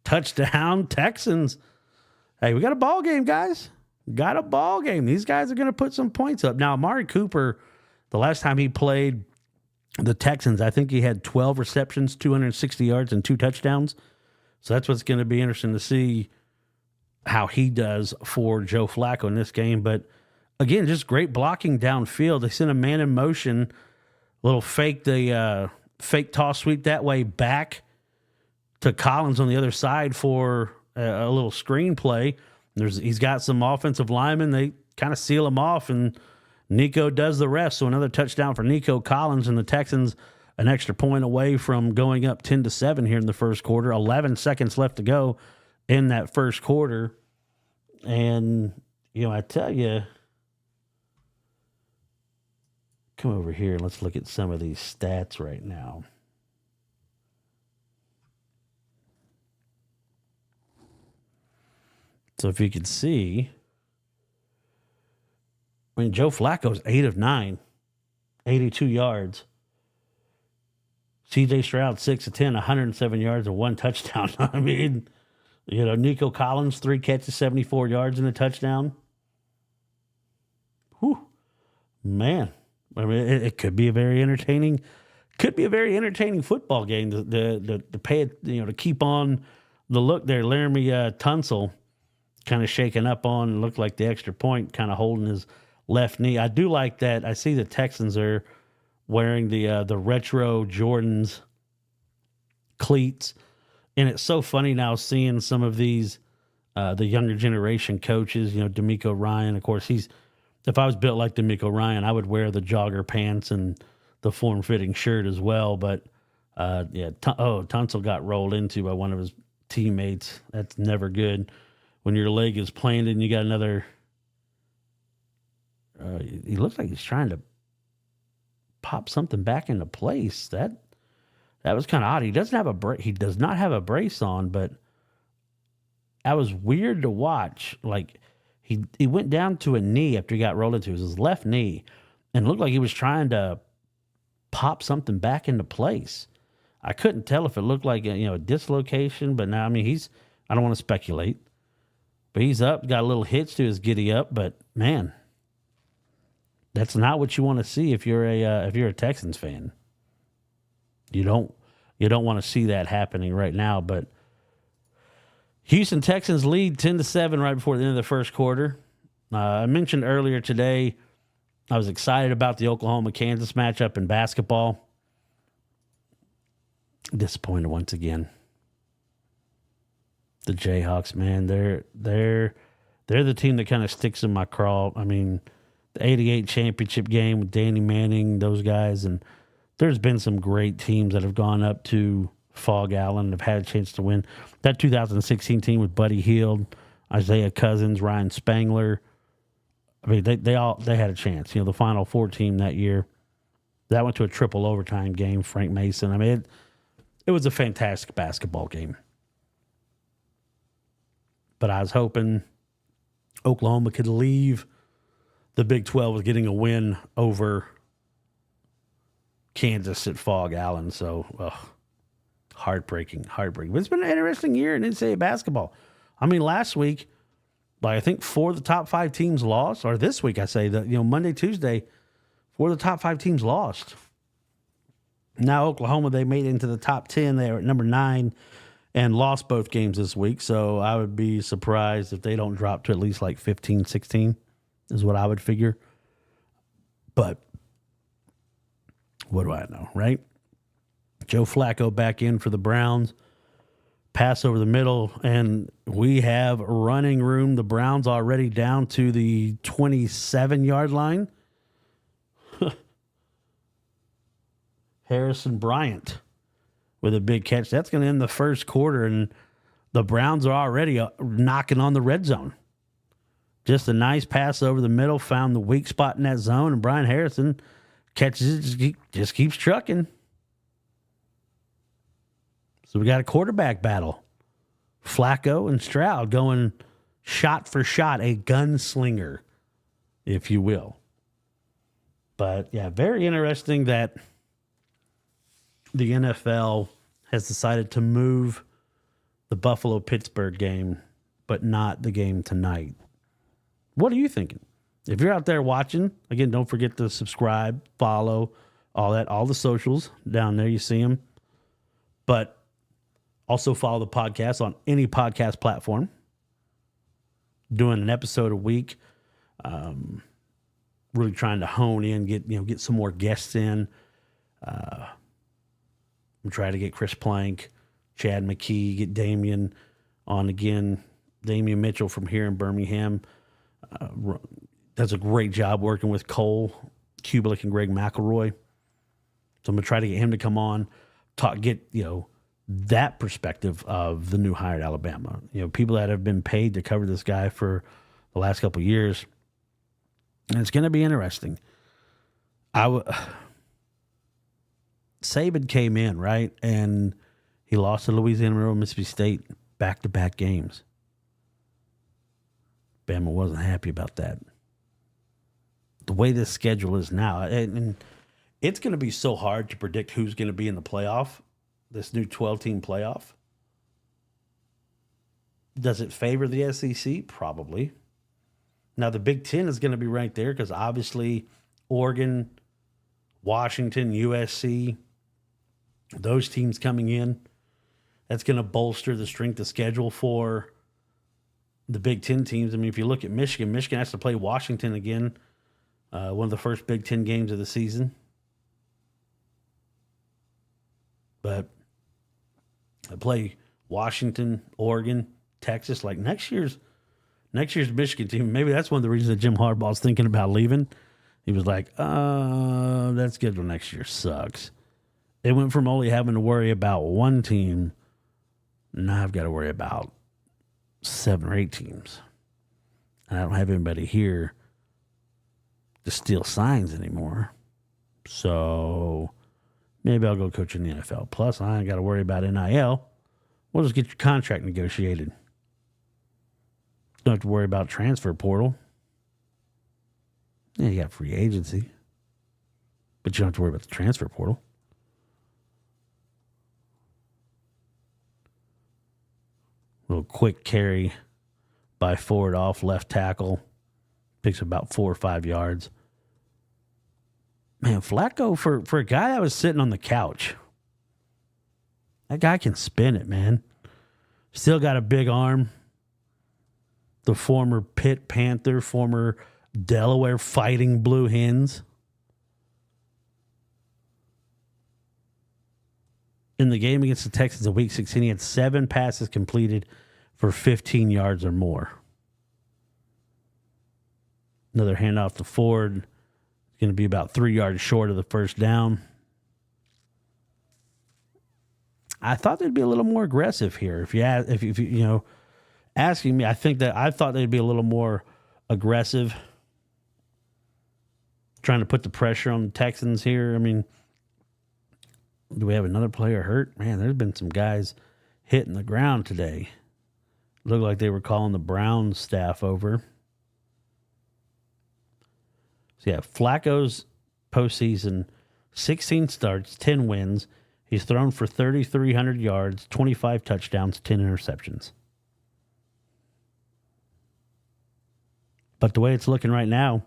Touchdown, Texans. Hey, we got a ball game, guys. Got a ball game. These guys are going to put some points up. Now, Amari Cooper, the last time he played the Texans, I think he had 12 receptions, 260 yards, and 2 touchdowns. So that's what's going to be interesting to see how he does for Joe Flacco in this game. But again, just great blocking downfield. They sent a man in motion, little fake toss sweep that way back to Collins on the other side for a little screen play. He's got some offensive linemen. They kind of seal him off, and Nico does the rest. So another touchdown for Nico Collins, and the Texans an extra point away from going up 10-7 here in the first quarter. 11 seconds left to go in that first quarter. And, I tell you, come over here and let's look at some of these stats right now. So if you could see, Joe Flacco's 8 of 9, 82 yards. C.J. Stroud, 6 of 10, 107 yards and 1 touchdown. Nico Collins, 3 catches, 74 yards and a touchdown. Whew. Man. It could be a very entertaining football game to pay it, to keep on the look there. Laramie Tunsil kind of shaking up on, looked like the extra point, kind of holding his left knee. I do like that. I see the Texans are wearing the retro Jordans cleats, and it's so funny now seeing some of these the younger generation coaches. D'Amico Ryan, of course, if I was built like D'Amico Ryan, I would wear the jogger pants and the form-fitting shirt as well. But Tunsil got rolled into by one of his teammates. That's never good. When your leg is planted and you got another, he looks like he's trying to pop something back into place. That was kind of odd. He does not have a brace on, but that was weird to watch. Like he went down to a knee after he got rolled into. It was his left knee, and it looked like he was trying to pop something back into place. I couldn't tell if it looked like a dislocation, but now I don't want to speculate. But he's up, got a little hitch to his giddy up, but man, that's not what you want to see if you're a Texans fan. You don't want to see that happening right now. But Houston Texans lead 10-7 right before the end of the first quarter. I mentioned earlier today I was excited about the Oklahoma-Kansas matchup in basketball. Disappointed once again. The Jayhawks, man, they're the team that kind of sticks in my craw. The 88 championship game with Danny Manning, those guys, and there's been some great teams that have gone up to Fog Allen and have had a chance to win. That 2016 team with Buddy Hield, Isaiah Cousins, Ryan Spangler. They had a chance. The Final Four team that year, that went to a triple overtime game. Frank Mason. It was a fantastic basketball game. But I was hoping Oklahoma could leave the Big 12 with getting a win over Kansas at Fog Allen. So, heartbreaking. But it's been an interesting year in NCAA basketball. Last week, I think 4 of the top 5 teams lost. Or this week, I say, Monday, Tuesday, 4 of the top 5 teams lost. Now, Oklahoma, they made it into the top 10. They are at number 9. And lost both games this week, so I would be surprised if they don't drop to at least 15, 16 is what I would figure. But what do I know, right? Joe Flacco back in for the Browns. Pass over the middle, and we have running room. The Browns already down to the 27-yard line. Harrison Bryant with a big catch. That's going to end the first quarter, and the Browns are already knocking on the red zone. Just a nice pass over the middle, found the weak spot in that zone, and Brian Harrison catches it, just keeps trucking. So we got a quarterback battle. Flacco and Stroud going shot for shot, a gunslinger, if you will. But, yeah, very interesting that the NFL has decided to move the Buffalo-Pittsburgh game, but not the game tonight. What are you thinking? If you're out there watching, again, don't forget to subscribe, follow, all that, all the socials down there. You see them. But also follow the podcast on any podcast platform. Doing an episode a week. Really trying to hone in, get some more guests in. I'm trying to get Chris Plank, Chad McKee, get Damian on again. Damian Mitchell from here in Birmingham does a great job working with Cole Kubelik and Greg McElroy. So I'm going to try to get him to come on, get that perspective of the new hire at Alabama. People that have been paid to cover this guy for the last couple of years. And it's going to be interesting. Saban came in, right? And he lost to Louisiana Monroe, Mississippi State, back-to-back games. Bama wasn't happy about that. The way this schedule is now, and it's going to be so hard to predict who's going to be in the playoff, this new 12-team playoff. Does it favor the SEC? Probably. Now, the Big Ten is going to be right there because obviously Oregon, Washington, USC, those teams coming in, that's going to bolster the strength of schedule for the Big Ten teams. I mean, if you look at Michigan has to play Washington again, one of the first Big Ten games of the season. But I play Washington, Oregon, Texas. Like next year's Michigan team, maybe that's one of the reasons that Jim Harbaugh's thinking about leaving. He was like, that schedule next year sucks. It went from only having to worry about one team, now I've got to worry about 7 or 8 teams. And I don't have anybody here to steal signs anymore. So maybe I'll go coach in the NFL. Plus, I ain't got to worry about NIL. We'll just get your contract negotiated. Don't have to worry about transfer portal. Yeah, you got free agency. But you don't have to worry about the transfer portal. Little quick carry by Ford off left tackle. Picks about 4 or 5 yards. Man, Flacco, for a guy that was sitting on the couch, that guy can spin it, man. Still got a big arm. The former Pitt Panther, former Delaware Fighting Blue Hens. In the game against the Texans in Week 16, he had 7 passes completed for 15 yards or more. Another handoff to Ford. Going to be about 3 yards short of the first down. I thought they'd be a little more aggressive here. If you asking me, I thought they'd be a little more aggressive, trying to put the pressure on the Texans here. I mean, do we have another player hurt? Man, there's been some guys hitting the ground today. Looked like they were calling the Browns staff over. So, yeah, Flacco's postseason, 16 starts, 10 wins. He's thrown for 3,300 yards, 25 touchdowns, 10 interceptions. But the way it's looking right now,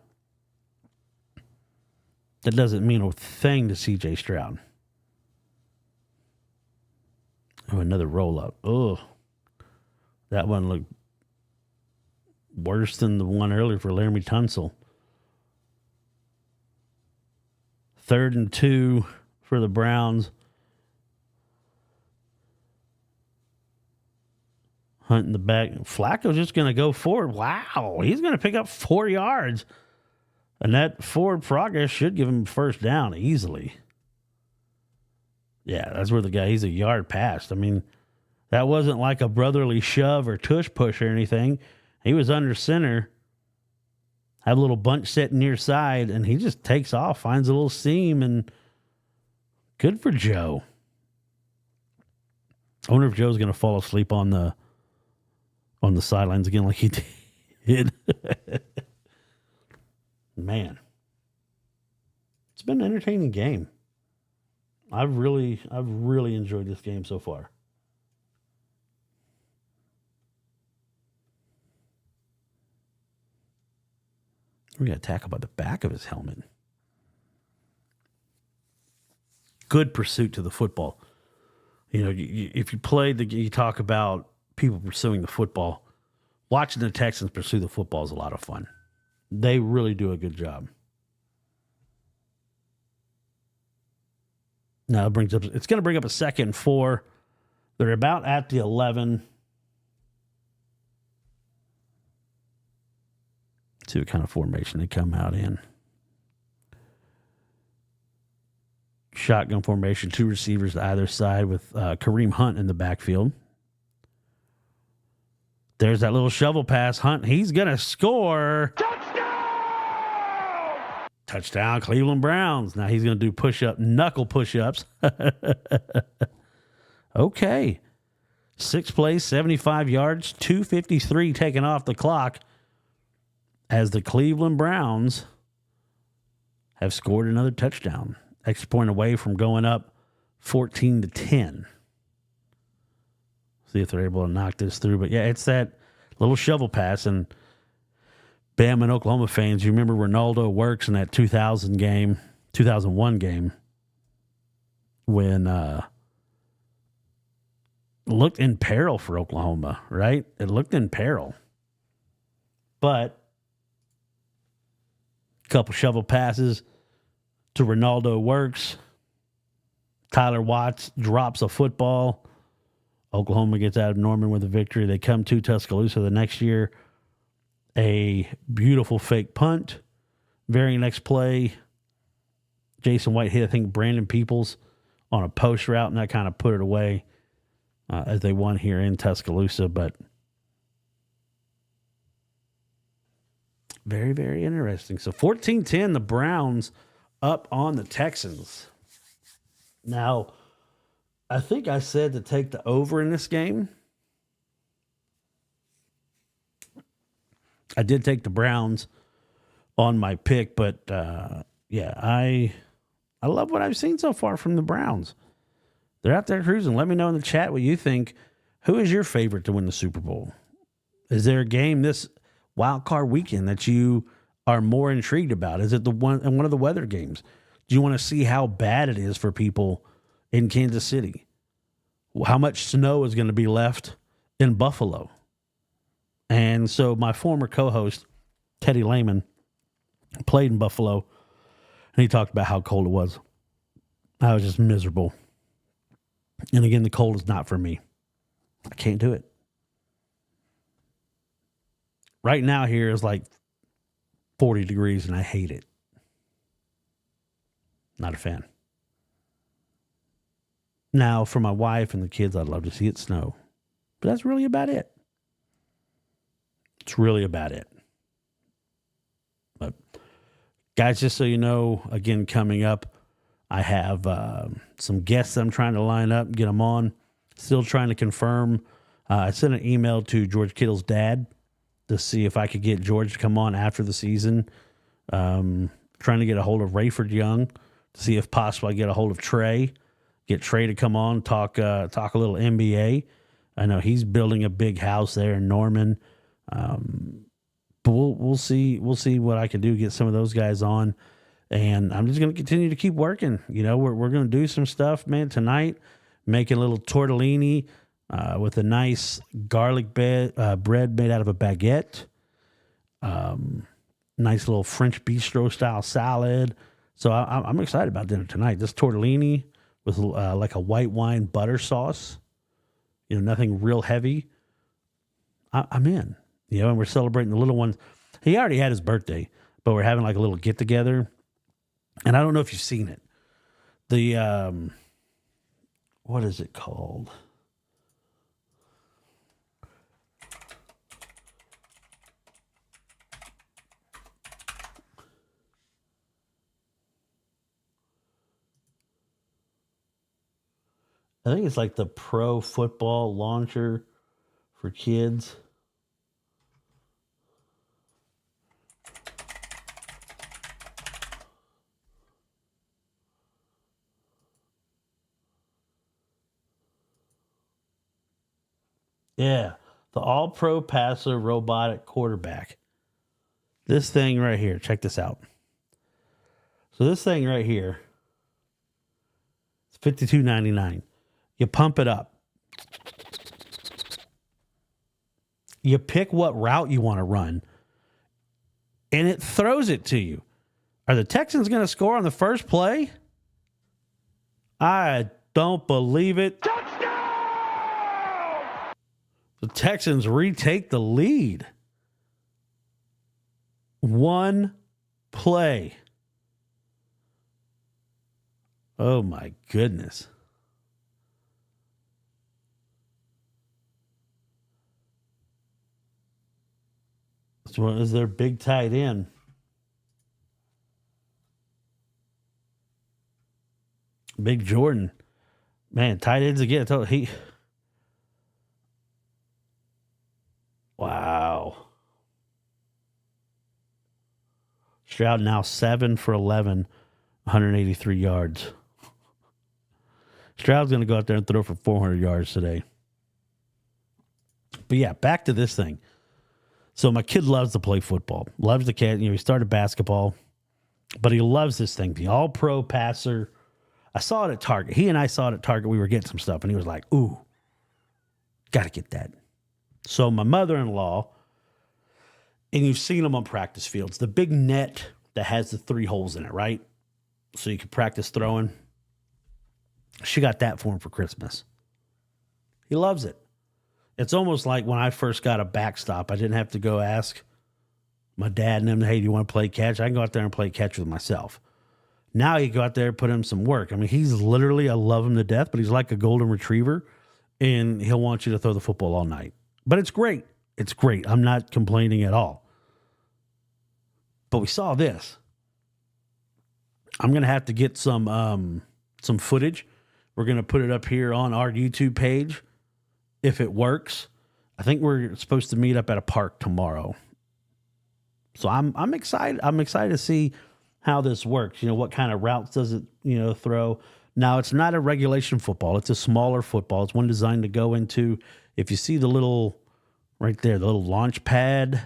that doesn't mean a thing to C.J. Stroud. Oh, another roll-up. Oh, that one looked worse than the one earlier for Laramie Tunsil. 3rd and 2 for the Browns. Hunt in the back. Flacco's just going to go forward. Wow, he's going to pick up 4 yards. And that forward progress should give him first down easily. Yeah, that's where the guy, he's a yard past. I mean, that wasn't like a brotherly shove or tush push or anything. He was under center, had a little bunch set near side, and he just takes off, finds a little seam, and good for Joe. I wonder if Joe's going to fall asleep on the sidelines again like he did. Man, it's been an entertaining game. I've really enjoyed this game so far. We got tackled by the back of his helmet. Good pursuit to the football. You know, if you play you talk about people pursuing the football. Watching the Texans pursue the football is a lot of fun. They really do a good job. Now it's going to bring up a 2nd and 4. They're about at the 11. See what kind of formation they come out in. Shotgun formation, 2 receivers to either side with Kareem Hunt in the backfield. There's that little shovel pass. Hunt, he's going to score. Touchdown, Cleveland Browns. Now he's going to do knuckle push-ups. Okay. 6 plays, 75 yards, 2:53 taken off the clock as the Cleveland Browns have scored another touchdown. Extra point away from going up 14-10. See if they're able to knock this through. But, yeah, it's that little shovel pass. And Bama and Oklahoma fans, you remember Ronaldo Works in that 2001 game when looked in peril for Oklahoma, right? It looked in peril. But a couple shovel passes to Ronaldo Works. Tyler Watts drops a football. Oklahoma gets out of Norman with a victory. They come to Tuscaloosa the next year. A beautiful fake punt. Very next play, Jason White hit, I think, Brandon Peoples on a post route, and that kind of put it away as they won here in Tuscaloosa. But very, very interesting. So 14-10, the Browns up on the Texans. Now, I think I said to take the over in this game. I did take the Browns on my pick, but yeah, I love what I've seen so far from the Browns. They're out there cruising. Let me know in the chat what you think. Who is your favorite to win the Super Bowl? Is there a game this wild card weekend that you are more intrigued about? Is it one of the weather games? Do you want to see how bad it is for people in Kansas City? How much snow is going to be left in Buffalo? And so my former co-host, Teddy Lehman, played in Buffalo, and he talked about how cold it was. I was just miserable. And again, the cold is not for me. I can't do it. Right now here is like 40 degrees, and I hate it. Not a fan. Now, for my wife and the kids, I'd love to see it snow. But that's really about it. It's really about it. But, guys, just so you know, again, coming up, I have some guests I'm trying to line up, get them on. Still trying to confirm. I sent an email to George Kittle's dad to see if I could get George to come on after the season. Trying to get a hold of Rayford Young to see if possible I get a hold of Trey. Get Trey to come on, talk a little NBA. I know he's building a big house there in Norman. But we'll see what I can do, get some of those guys on. And I'm just going to continue to keep working. You know, we're going to do some stuff, man, tonight. Making a little tortellini with a nice garlic bread made out of a baguette. Nice little French bistro style salad. So I'm excited about dinner tonight. This tortellini with like a white wine butter sauce. You know, nothing real heavy. I'm in. You know, and we're celebrating the little one. He already had his birthday, but we're having like a little get together. And I don't know if you've seen it. The what is it called? I think it's like the Pro Football Launcher for kids. Yeah, the All-Pro Passer Robotic Quarterback. This thing right here, check this out. So this thing right here, it's $52.99. You pump it up. You pick what route you want to run, and it throws it to you. Are the Texans going to score on the first play? I don't believe it. The Texans retake the lead. One play. Oh, my goodness. This one is their big tight end. Big Jordan. Man, tight ends again. Wow. Stroud now 7 for 11, 183 yards. Stroud's going to go out there and throw for 400 yards today. But yeah, back to this thing. So my kid loves to play football. Loves the cat. He started basketball, but he loves this thing. The All-Pro Passer. I saw it at Target. He and I saw it at Target. We were getting some stuff, and he was like, ooh, got to get that. So my mother-in-law, and you've seen them on practice fields, the big net that has the 3 holes in it, right? So you can practice throwing. She got that for him for Christmas. He loves it. It's almost like when I first got a backstop, I didn't have to go ask my dad and him, hey, do you want to play catch? I can go out there and play catch with myself. Now you go out there and put in some work. I mean, he's literally, I love him to death, but he's like a golden retriever, and he'll want you to throw the football all night. But it's great. It's great. I'm not complaining at all. But we saw this. I'm going to have to get some footage. We're going to put it up here on our YouTube page if it works. I think we're supposed to meet up at a park tomorrow. So I'm excited. I'm excited to see how this works. What kind of routes does it, throw? Now, it's not a regulation football. It's a smaller football. It's one designed to go into, if you see the little, right there, the little launch pad,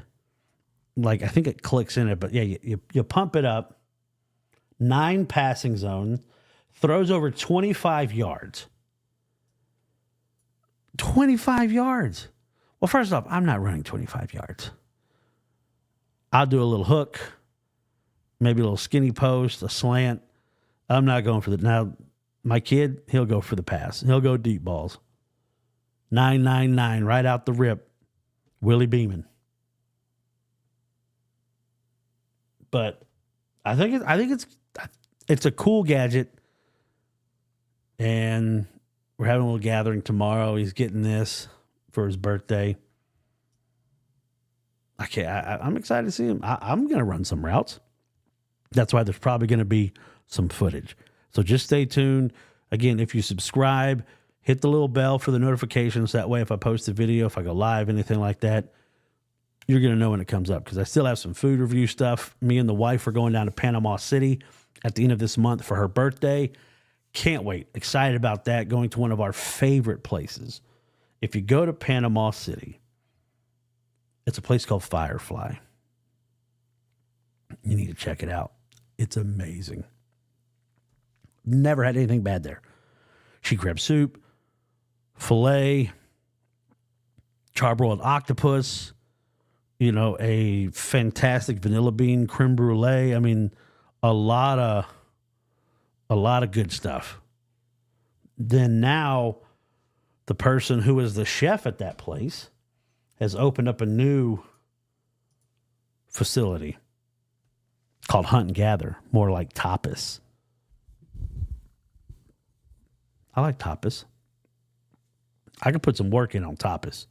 like I think it clicks in it, but yeah, you pump it up, 9 passing zone, throws over 25 yards. 25 yards. Well, first off, I'm not running 25 yards. I'll do a little hook, maybe a little skinny post, a slant. I'm not going for now, my kid, he'll go for the pass. He'll go deep balls. 999 right out the rip. Willie Beeman. But I think it's a cool gadget. And we're having a little gathering tomorrow. He's getting this for his birthday. I'm excited to see him. I'm going to run some routes. That's why there's probably going to be some footage. So just stay tuned. Again, if you subscribe, hit the little bell for the notifications. That way, if I post a video, if I go live, anything like that, you're going to know when it comes up, because I still have some food review stuff. Me and the wife are going down to Panama City at the end of this month for her birthday. Can't wait. Excited about that. Going to one of our favorite places. If you go to Panama City, it's a place called Firefly. You need to check it out. It's amazing. Never had anything bad there. She crab soup, filet, charbroiled octopus, a fantastic vanilla bean creme brulee. I mean, a lot of good stuff. Then now, the person who is the chef at that place has opened up a new facility called Hunt and Gather, more like tapas. I like tapas. I could put some work in on tapas.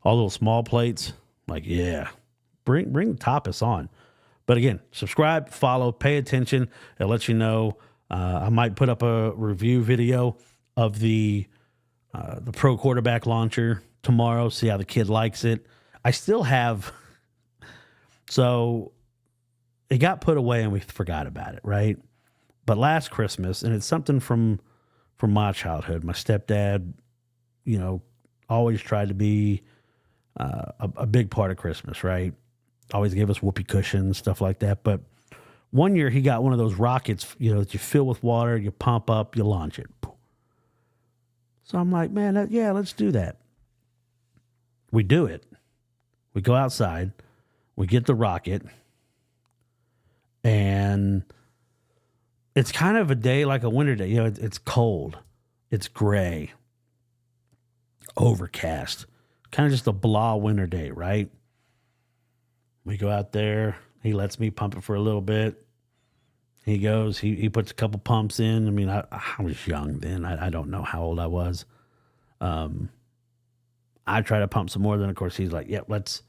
All little small plates, like, yeah, bring tapas on. But again, subscribe, follow, pay attention. It lets you know. I might put up a review video of the Pro Quarterback Launcher tomorrow, see how the kid likes it. I still have, so it got put away and we forgot about it, right? But last Christmas, and it's something from my childhood, my stepdad, always tried to be a big part of Christmas, right? Always gave us whoopee cushions, stuff like that. But one year he got one of those rockets, that you fill with water, you pump up, you launch it. So I'm like, man, let's do that. We do it. We go outside, we get the rocket, and it's kind of a day like a winter day. It's cold, it's gray, overcast, kind of just a blah winter day, right? We go out there. He lets me pump it for a little bit. He goes, he puts a couple pumps in. I mean, I was young then. I don't know how old I was. I try to pump some more. Then, of course, he's like, yep, let's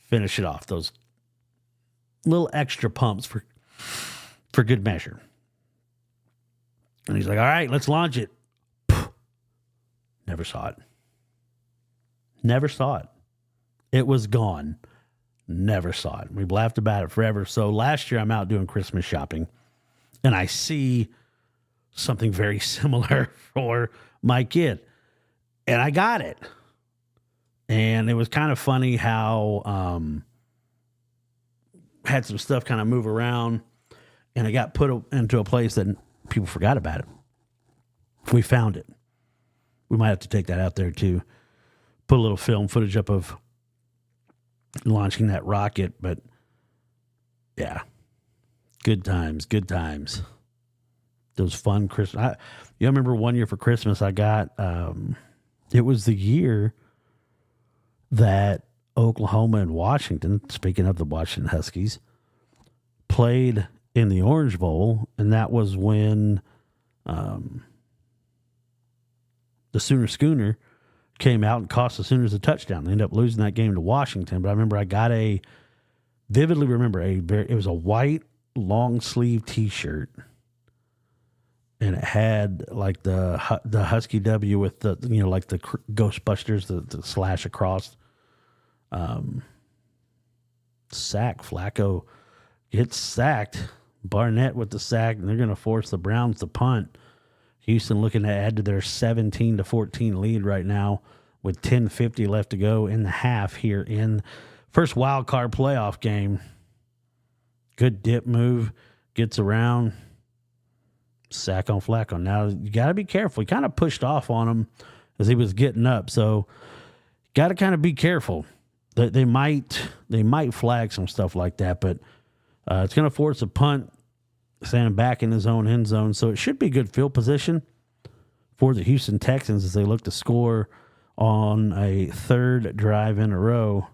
finish it off. Those little extra pumps for good measure. And he's like, all right, let's launch it. Never saw it. Never saw it. It was gone. Never saw it. We've laughed about it forever. So last year I'm out doing Christmas shopping and I see something very similar for my kid. And I got it. And it was kind of funny how had some stuff kind of move around and it got put into a place that people forgot about it. We found it. We might have to take that out there too. Put a little film footage up of launching that rocket, but yeah, good times. Those fun Christmas. I remember one year for Christmas I got, it was the year that Oklahoma and Washington, speaking of the Washington Huskies, played in the Orange Bowl, and that was when the Sooner Schooner came out and cost the Sooners a touchdown. They ended up losing that game to Washington. But I remember vividly remember it was a white long sleeve T-shirt, and it had like the Husky W with the like the Ghostbusters, the slash across. Sack. Flacco gets sacked. Barnett with the sack, and they're going to force the Browns to punt. Houston looking to add to their 17-14 lead right now with 10:50 left to go in the half here in first wild card playoff game. Good dip move, gets around, sack on Flacco. Now you got to be careful. He kind of pushed off on him as he was getting up, so got to kind of be careful. They might flag some stuff like that, but it's going to force a punt, standing back in his own end zone. So it should be good field position for the Houston Texans as they look to score on a third drive in a row.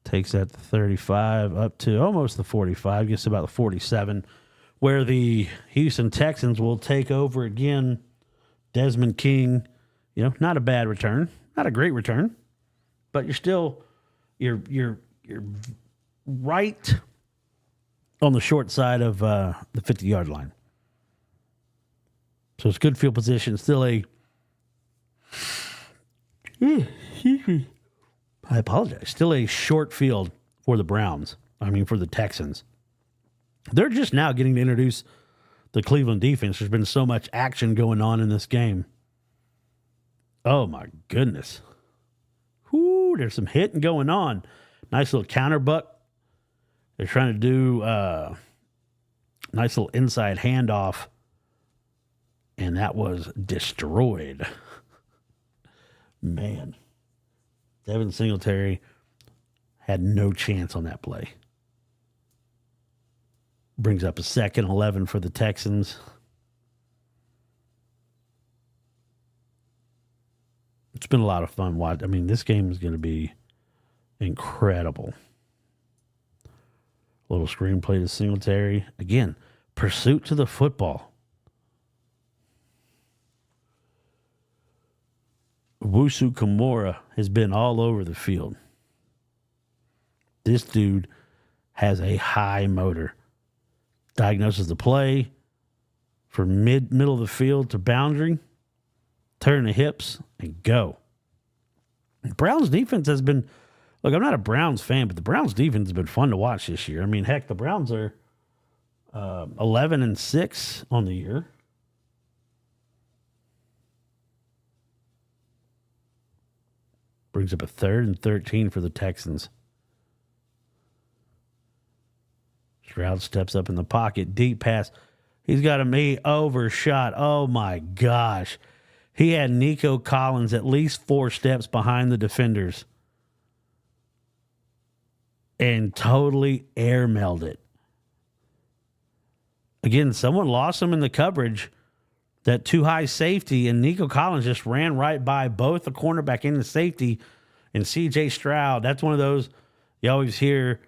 Takes that to 35 up to almost the 45, gets about the 47, where the Houston Texans will take over again. Desmond King, not a bad return, not a great return, but you're right on the short side of the 50-yard line. So it's good field position. Still I apologize. Still a short field for the Browns. For the Texans. They're just now getting to introduce the Cleveland defense. There's been so much action going on in this game. Oh, my goodness. Whoo, there's some hitting going on. Nice little counter buck. They're trying to do nice little inside handoff, and that was destroyed. Man, Devin Singletary had no chance on that play. Brings up a 2nd and 11 for the Texans. It's been a lot of fun watching. This game is going to be incredible. Little screenplay to Singletary. Again, pursuit to the football. Wusu Kimura has been all over the field. This dude has a high motor. Diagnoses the play from middle of the field to boundary, turn the hips, and go. Browns defense has been, look, I'm not a Browns fan, but the Browns defense has been fun to watch this year. I mean, heck, the Browns are 11-6 on the year. Brings up a 3rd and 13 for the Texans. Stroud steps up in the pocket. Deep pass. He's got a overshot. Oh, my gosh. He had Nico Collins at least 4 steps behind the defenders and totally airmailed it. Again, someone lost him in the coverage. That too high safety, and Nico Collins just ran right by both the cornerback and the safety, and C.J. Stroud. That's one of those you always hear,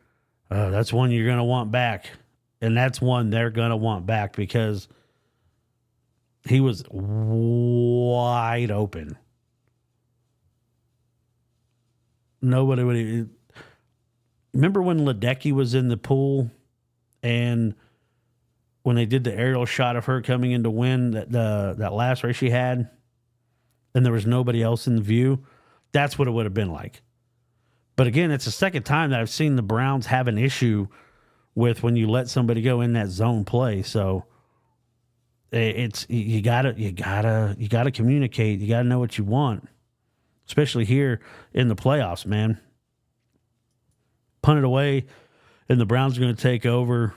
that's one you're going to want back. And that's one they're going to want back because he was wide open. Nobody would. Remember when Ledecky was in the pool and when they did the aerial shot of her coming in to win that last race she had, and there was nobody else in the view? That's what it would have been like. But again, it's the second time that I've seen the Browns have an issue with when you let somebody go in that zone play. So it's you gotta communicate. You gotta know what you want, especially here in the playoffs, man. Punt it away, and the Browns are going to take over.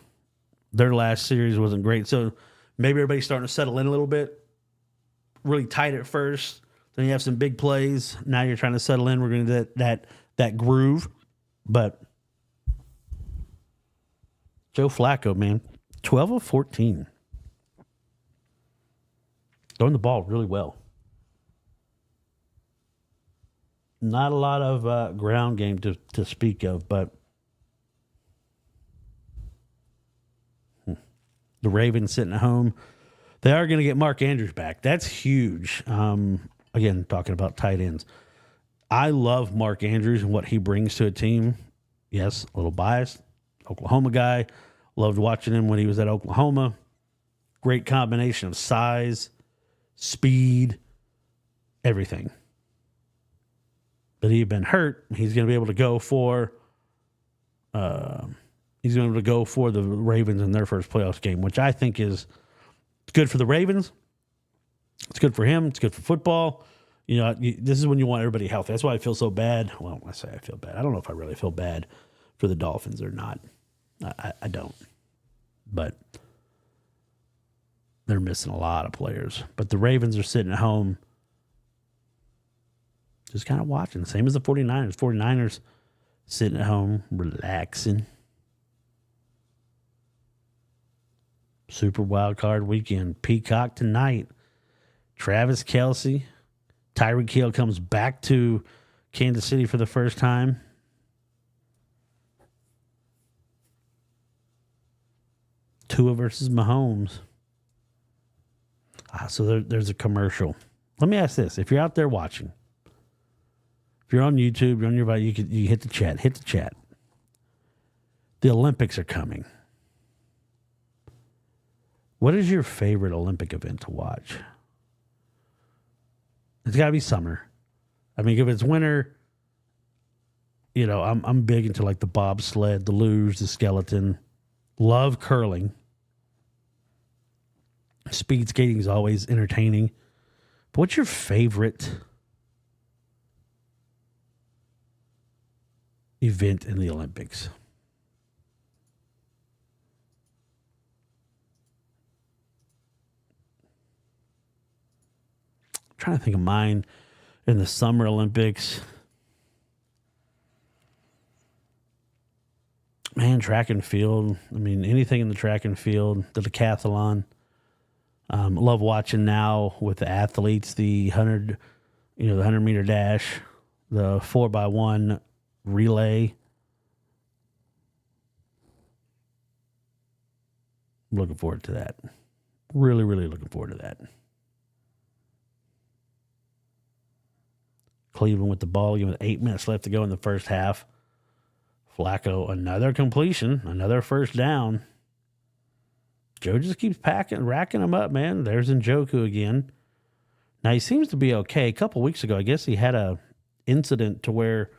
Their last series wasn't great. So maybe everybody's starting to settle in a little bit. Really tight at first. Then you have some big plays. Now you're trying to settle in. We're going to do that groove. But Joe Flacco, man, 12 of 14. Throwing the ball really well. Not a lot of ground game to speak of, but the Ravens sitting at home. They are going to get Mark Andrews back. That's huge. Again, talking about tight ends. I love Mark Andrews and what he brings to a team. Yes, a little biased. Oklahoma guy. Loved watching him when he was at Oklahoma. Great combination of size, speed, everything. But he had been hurt. He's going to be able to go for the Ravens in their first playoffs game, which I think is good for the Ravens. It's good for him. It's good for football. You know, this is when you want everybody healthy. That's why I feel so bad. Well, I say I feel bad. I don't know if I really feel bad for the Dolphins or not. I don't. But they're missing a lot of players. But the Ravens are sitting at home just kind of watching. Same as the 49ers. 49ers sitting at home, relaxing. Super wild card weekend. Peacock tonight. Travis Kelce. Tyreek Hill comes back to Kansas City for the first time. Tua versus Mahomes. So there's a commercial. Let me ask this. If you're out there watching, if you're on YouTube, you're on your body, you hit the chat. Hit the chat. The Olympics are coming. What is your favorite Olympic event to watch? It's got to be summer. I mean, if it's winter, you know, I'm big into like the bobsled, the luge, the skeleton. Love curling. Speed skating is always entertaining. But what's your favorite event in the Olympics? I'm trying to think of mine in the Summer Olympics. Man, track and field. I mean, anything in the track and field, the decathlon. Love watching now with the athletes, the 100 meter dash, the 4x1 relay. I'm looking forward to that. Really, really looking forward to that. Cleveland with the ball, with 8 minutes left to go in the first half. Flacco, another completion, another first down. Joe just keeps racking them up, man. There's Njoku again. Now, he seems to be okay. A couple weeks ago, I guess he had a incident to where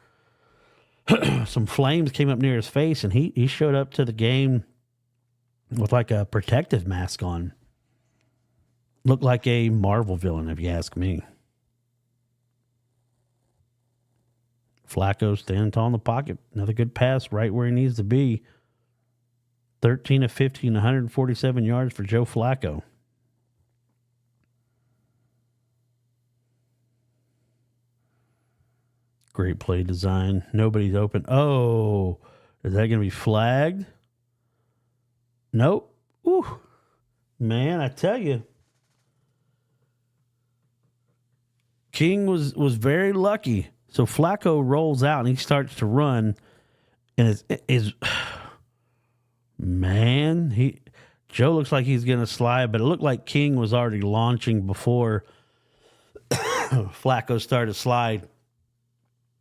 some flames came up near his face, and he showed up to the game with like a protective mask on. Looked like a Marvel villain, if you ask me. Flacco standing tall in the pocket. Another good pass right where he needs to be. 13 of 15, 147 yards for Joe Flacco. Great play design. Nobody's open. Oh, is that going to be flagged? Nope. Ooh, man, I tell you. King was very lucky. So Flacco rolls out and he starts to run. And Joe looks like he's going to slide, but it looked like King was already launching before Flacco started to slide.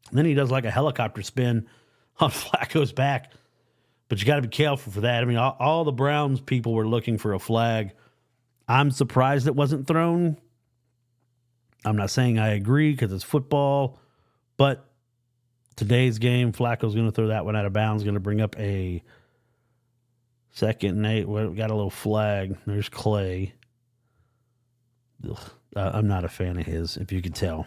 And then he does like a helicopter spin on Flacco's back. But you got to be careful for that. I mean, all the Browns people were looking for a flag. I'm surprised it wasn't thrown. I'm not saying I agree because it's football. But today's game, Flacco's going to throw that one out of bounds, going to bring up a 2nd and 8. We got a little flag. There's Clay. I'm not a fan of his, if you could tell.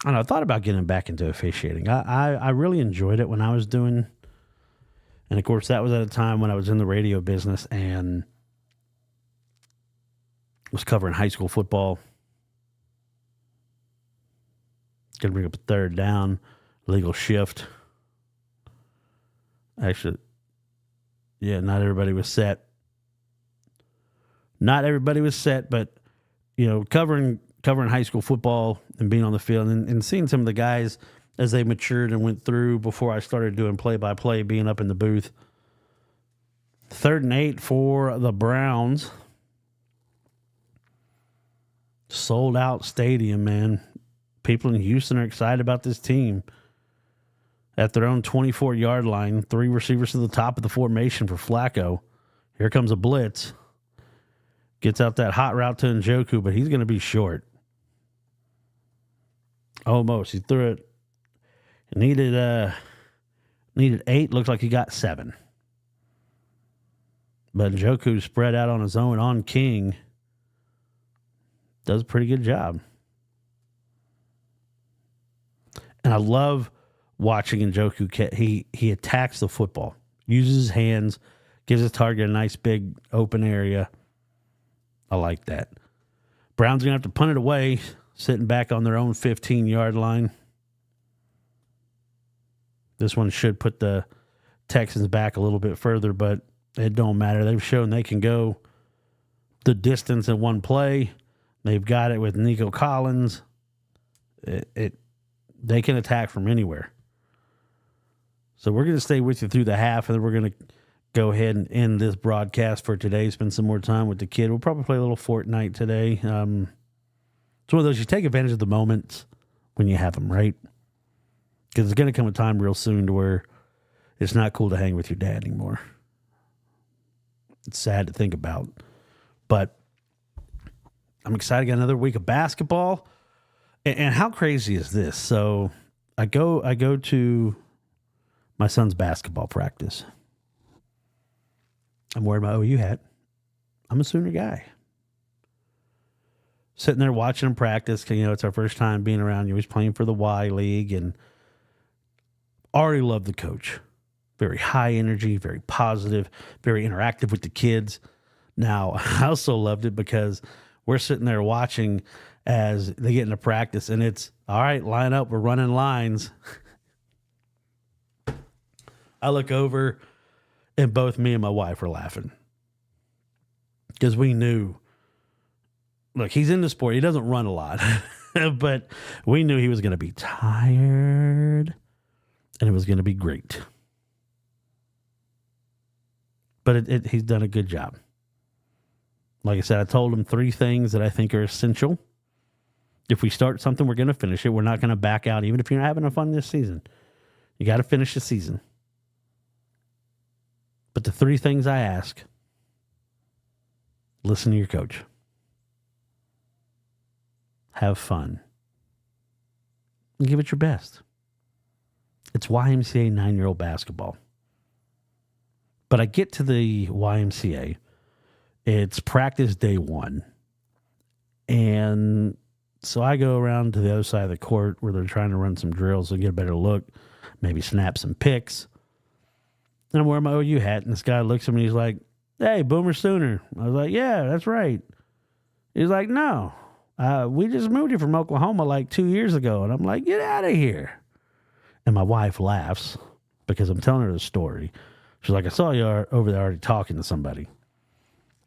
And I thought about getting back into officiating. I really enjoyed it when I was doing, and of course that was at a time when I was in the radio business and was covering high school football. Going to bring up a 3rd down, legal shift. Actually, yeah, not everybody was set. But covering high school football and being on the field and seeing some of the guys as they matured and went through before I started doing play-by-play, being up in the booth. 3rd and 8 for the Browns. Sold out stadium, man. People in Houston are excited about this team. At their own 24-yard line, 3 receivers to the top of the formation for Flacco. Here comes a blitz. Gets out that hot route to Njoku, but he's going to be short. Almost. He threw it. Needed 8. Looks like he got 7. But Njoku spread out on his own on King. Does a pretty good job. And I love watching Njoku. He attacks the football. Uses his hands. Gives his target a nice big open area. I like that. Browns are going to have to punt it away. Sitting back on their own 15-yard line. This one should put the Texans back a little bit further, but it don't matter. They've shown they can go the distance in one play. They've got it with Nico Collins. They can attack from anywhere. So we're going to stay with you through the half, and then we're going to go ahead and end this broadcast for today. Spend some more time with the kid. We'll probably play a little Fortnite today. It's one of those, you take advantage of the moments when you have them, right? Because there's going to come a time real soon to where it's not cool to hang with your dad anymore. It's sad to think about. But I'm excited. Got another week of basketball. And how crazy is this? So I go to my son's basketball practice. I'm wearing my OU hat. I'm a Sooner guy. Sitting there watching him practice. It's our first time being around. He was playing for the Y League and already loved the coach. Very high energy, very positive, very interactive with the kids. Now, I also loved it because we're sitting there watching as they get into practice, and it's, all right, line up, we're running lines. I look over, and both me and my wife were laughing. Because we knew, look, he's in the sport. He doesn't run a lot. But we knew he was going to be tired, and it was going to be great. But he's done a good job. Like I said, I told him 3 things that I think are essential If we start something, we're going to finish it. We're not going to back out, even if you're not having fun this season. You got to finish the season. But the 3 things I ask: listen to your coach, have fun, and give it your best. It's YMCA 9-year-old basketball. But I get to the YMCA. It's practice day 1. And so I go around to the other side of the court where they're trying to run some drills and get a better look, maybe snap some pics. And I'm wearing my OU hat, and this guy looks at me, he's like, "Hey, Boomer Sooner." I was like, "Yeah, that's right." He's like, "No, we just moved here from Oklahoma like 2 years ago." And I'm like, "Get out of here." And my wife laughs because I'm telling her the story. She's like, "I saw you over there already talking to somebody."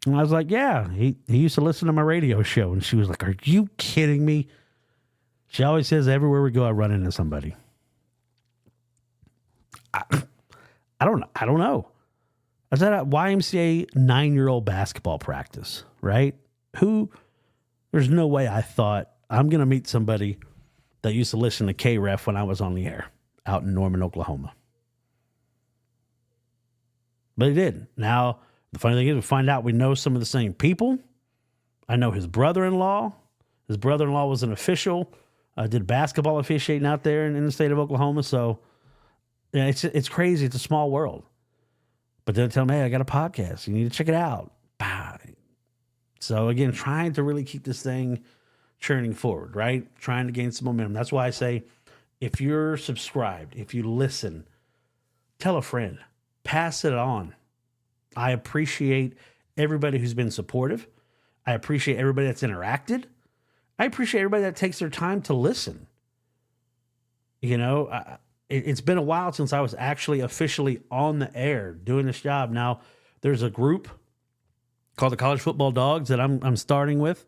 And I was like, "Yeah, he used to listen to my radio show." And she was like, "Are you kidding me?" She always says everywhere we go, I run into somebody. I don't know. I was at a YMCA 9-year-old basketball practice, right? There's no way I thought I'm going to meet somebody that used to listen to K-Ref when I was on the air out in Norman, Oklahoma. But he did. Now, the funny thing is, we find out we know some of the same people. I know his brother-in-law. His brother-in-law was an official. Did basketball officiating out there in the state of Oklahoma. So, yeah, it's crazy. It's a small world. But they'll tell me, "Hey, I got a podcast. You need to check it out." So, again, trying to really keep this thing churning forward, right? Trying to gain some momentum. That's why I say, if you're subscribed, if you listen, tell a friend. Pass it on. I appreciate everybody who's been supportive. I appreciate everybody that's interacted. I appreciate everybody that takes their time to listen. You know, it's been a while since I was actually officially on the air doing this job. Now, there's a group called the College Football Dogs that I'm starting with,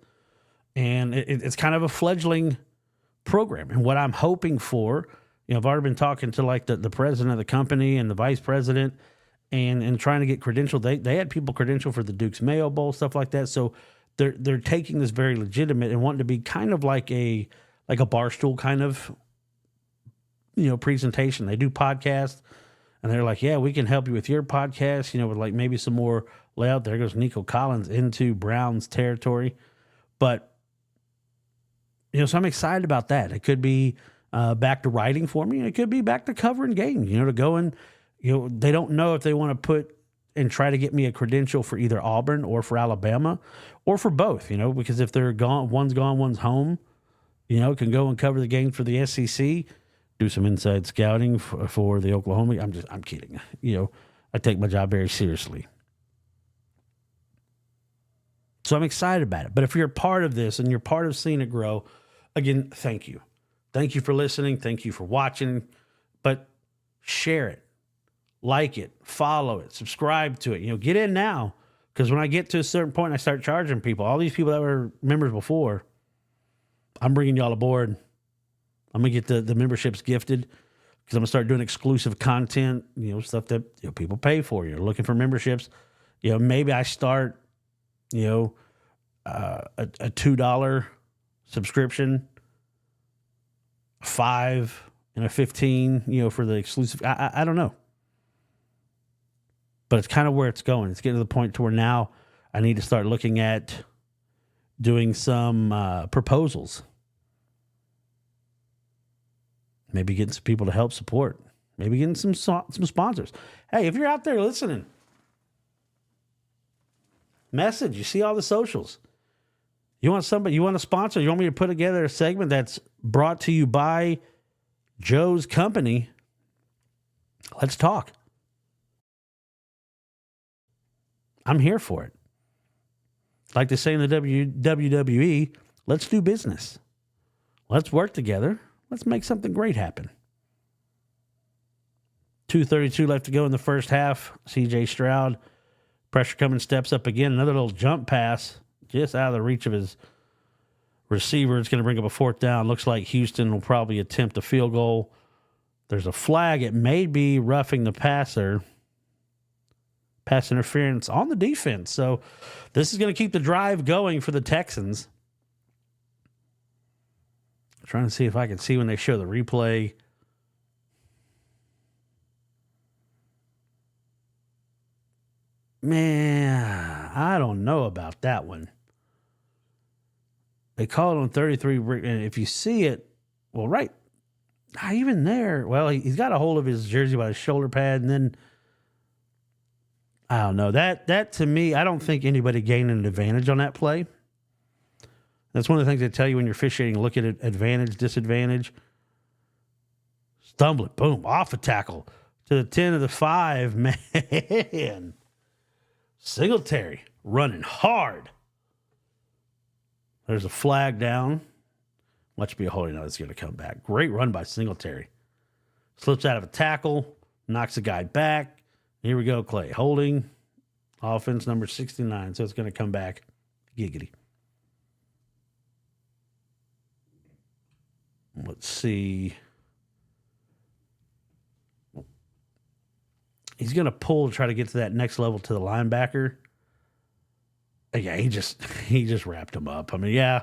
and it's kind of a fledgling program. And what I'm hoping for, I've already been talking to like the president of the company and the vice president, and trying to get credentialed. They had people credentialed for the Duke's Mayo Bowl, stuff like that. So they're taking this very legitimate and wanting to be kind of like a Barstool kind of presentation. They do podcasts, and they're like, "Yeah, we can help you with your podcast, with like maybe some more layout." There goes Nico Collins into Brown's territory. But so I'm excited about that. It could be back to writing for me. It could be back to covering games, to go and, they don't know if they want to put and try to get me a credential for either Auburn or for Alabama or for both, because if they're gone, one's home, can go and cover the game for the SEC, do some inside scouting for the Oklahoma. I'm kidding. I take my job very seriously. So I'm excited about it. But if you're a part of this and you're part of seeing it grow, again, thank you. Thank you for listening. Thank you for watching. But share it, like it, follow it, subscribe to it. Get in now, because when I get to a certain point, I start charging people. All these people that were members before, I'm bringing y'all aboard. I'm going to get the memberships gifted, because I'm going to start doing exclusive content, stuff that people pay for. You're looking for memberships. Maybe I start, a $2 subscription, $5 and a $15, for the exclusive. I don't know. But it's kind of where it's going. It's getting to the point to where now I need to start looking at doing some proposals. Maybe getting some people to help support. Maybe getting some sponsors. Hey, if you're out there listening, message. You see all the socials. You want a sponsor? You want me to put together a segment that's brought to you by Joe's company? Let's talk. I'm here for it. Like they say in the WWE, let's do business. Let's work together. Let's make something great happen. 2:32 left to go in the first half. C.J. Stroud, pressure coming, steps up again. Another little jump pass just out of the reach of his receiver. It's going to bring up a 4th down. Looks like Houston will probably attempt a field goal. There's a flag. It may be roughing the passer. Pass interference on the defense. So this is going to keep the drive going for the Texans. Trying to see if I can see when they show the replay. Man, I don't know about that one. They call it on 33. And if you see it, well, right. Not even there. Well, he's got a hold of his jersey by his shoulder pad. And then, I don't know. That to me, I don't think anybody gained an advantage on that play. That's one of the things they tell you when you're officiating. Look at it, advantage, disadvantage. Stumbling, boom, off a tackle to the 10 of the 5. Man. Singletary running hard. There's a flag down. Much be a holding. Now it's going to come back. Great run by Singletary. Slips out of a tackle, knocks the guy back. Here we go, Clay. Holding. Offense number 69. So it's going to come back. Giggity. Let's see. He's going to pull to try to get to that next level to the linebacker. Yeah, he just wrapped him up. I mean, yeah,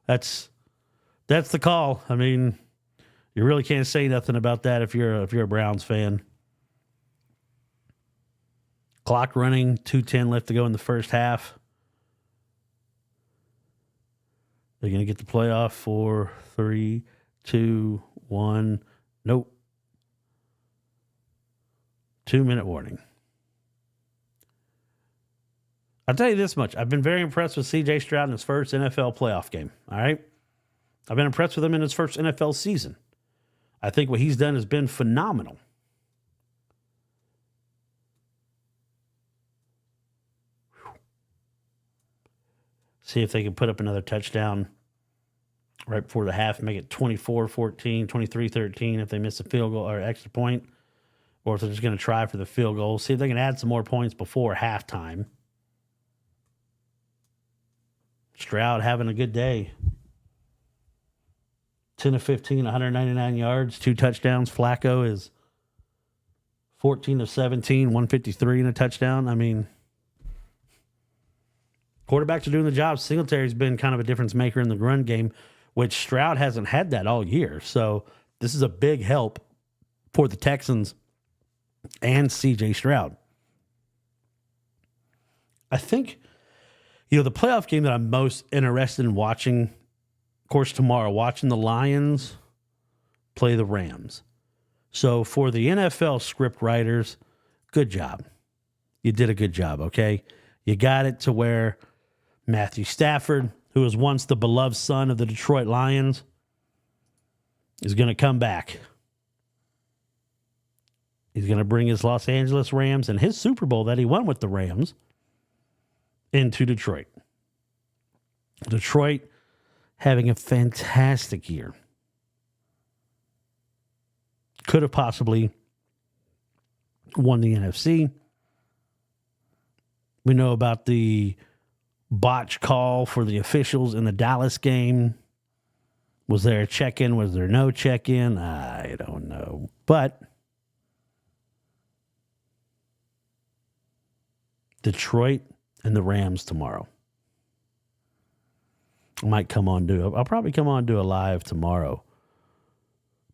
that's the call. I mean, you really can't say nothing about that if you're a Browns fan. Clock running, 2:10 left to go in the first half. They're going to get the playoff for 3, 2, 1. Nope. 2-minute warning. I'll tell you this much. I've been very impressed with C.J. Stroud in his first NFL playoff game. All right? I've been impressed with him in his first NFL season. I think what he's done has been phenomenal. See if they can put up another touchdown right before the half, make it 24-14, 23-13 if they miss a field goal or extra point, or if they're just going to try for the field goal. See if they can add some more points before halftime. Stroud having a good day. 10 of 15, 199 yards, 2 touchdowns. Flacco is 14 of 17, 153 and a touchdown. I mean, quarterbacks are doing the job. Singletary's been kind of a difference maker in the run game, which Stroud hasn't had that all year. So this is a big help for the Texans and C.J. Stroud. I think, the playoff game that I'm most interested in watching, of course, tomorrow, watching the Lions play the Rams. So for the NFL script writers, good job. You did a good job, okay? You got it to where Matthew Stafford, who was once the beloved son of the Detroit Lions, is going to come back. He's going to bring his Los Angeles Rams and his Super Bowl that he won with the Rams into Detroit. Detroit having a fantastic year. Could have possibly won the NFC. We know about the botch call for the officials in the Dallas game. Was there a check-in? Was there no check-in? I don't know. But Detroit and the Rams tomorrow. I'll probably come on and do a live tomorrow.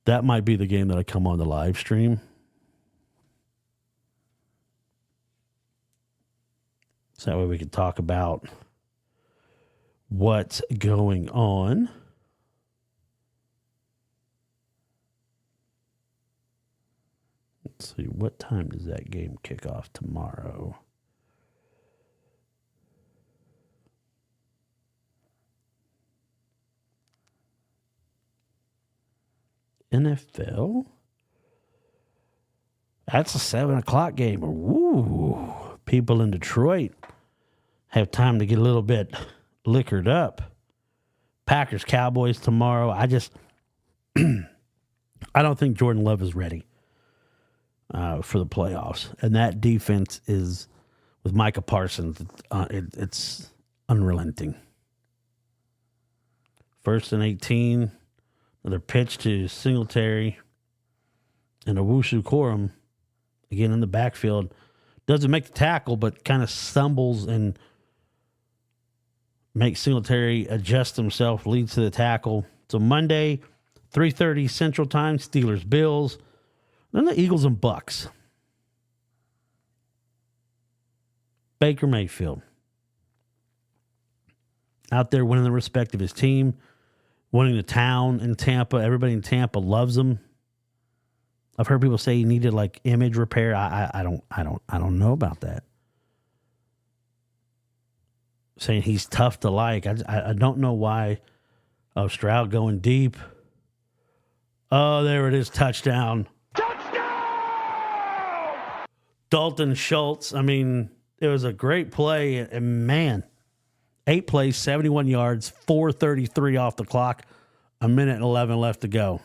That might be the game that I come on the live stream. So that way we can talk about what's going on. Let's see, what time does that game kick off tomorrow? NFL? That's a 7:00 game. Ooh, people in Detroit have time to get a little bit liquored up. Packers, Cowboys tomorrow. I don't think Jordan Love is ready for the playoffs. And that defense is, with Micah Parsons, it's unrelenting. 1st and 18. Another pitch to Singletary and Owusu Koramoah, again in the backfield. Doesn't make the tackle, but kind of stumbles and makes Singletary adjust himself, leads to the tackle, So Monday, 3:30 Central Time, Steelers, Bills. Then the Eagles and Bucks. Baker Mayfield. Out there winning the respect of his team, winning the town in Tampa. Everybody in Tampa loves him. I've heard people say he needed like image repair. I don't know about that. Saying he's tough to like. I don't know why. Oh, Stroud going deep. Oh, there it is. Touchdown. Touchdown! Dalton Schultz. I mean, it was a great play. And man, 8 plays, 71 yards, 4:33 off the clock, 1:11 left to go.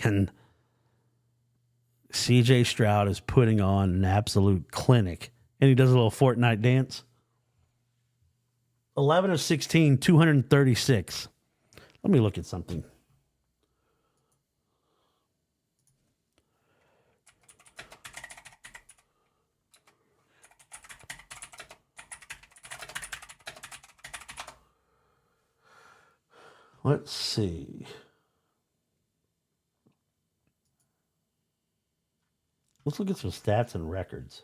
And CJ Stroud is putting on an absolute clinic. And he does a little Fortnite dance. 11 of 16, 236. Let me look at something. Let's see. Let's look at some stats and records.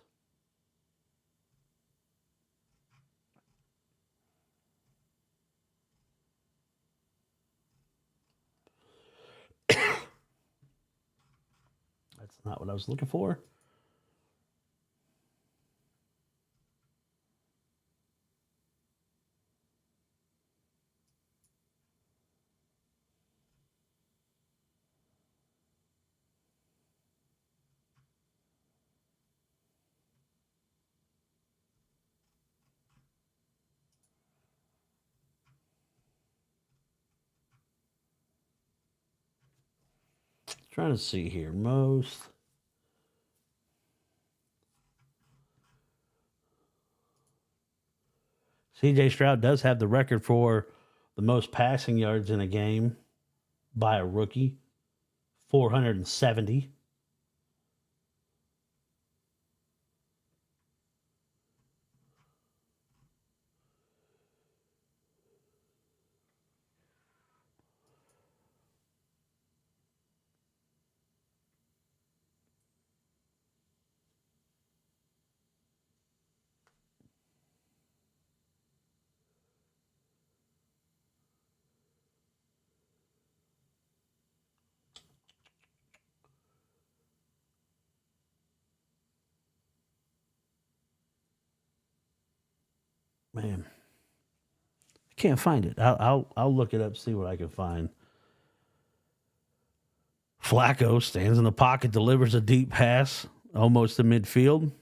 That's not what I was looking for. Trying to see here. Most. CJ Stroud does have the record for the most passing yards in a game by a rookie. 470. Man, I can't find it. I'll look it up, see what I can find. Flacco stands in the pocket, delivers a deep pass, almost to midfield.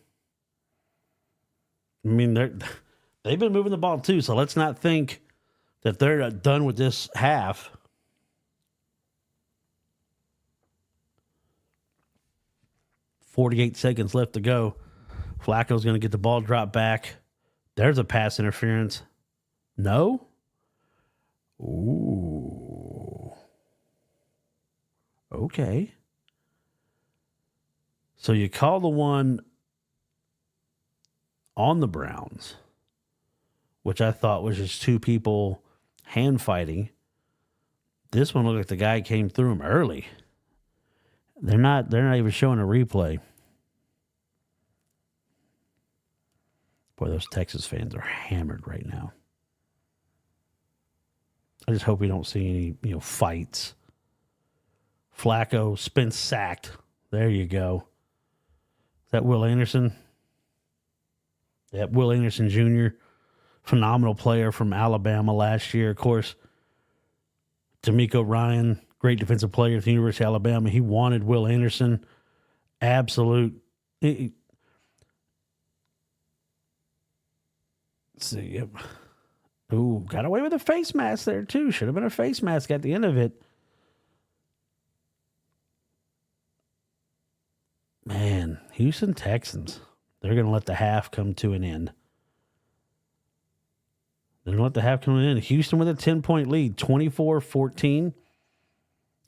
I mean, they've been moving the ball too, so let's not think that they're done with this half. $48 left to go. Flacco's going to get the ball dropped back. There's a pass interference. No? Ooh. Okay. So you call the one on the Browns, which I thought was just two people hand fighting. This one looked like the guy came through him early. They're not even showing a replay. Boy, those Texas fans are hammered right now. I just hope we don't see any, fights. Flacco, Spence sacked. There you go. Is that Will Anderson? Yep, Will Anderson Jr., phenomenal player from Alabama last year. Of course, D'Amico Ryan, great defensive player at the University of Alabama. He wanted Will Anderson. Absolute. Let's see. Yep. Ooh, got away with a face mask there, too. Should have been a face mask at the end of it. Man, Houston Texans. They're going to let the half come to an end. They're going to let the half come to an end. Houston with a 10-point lead, 24-14.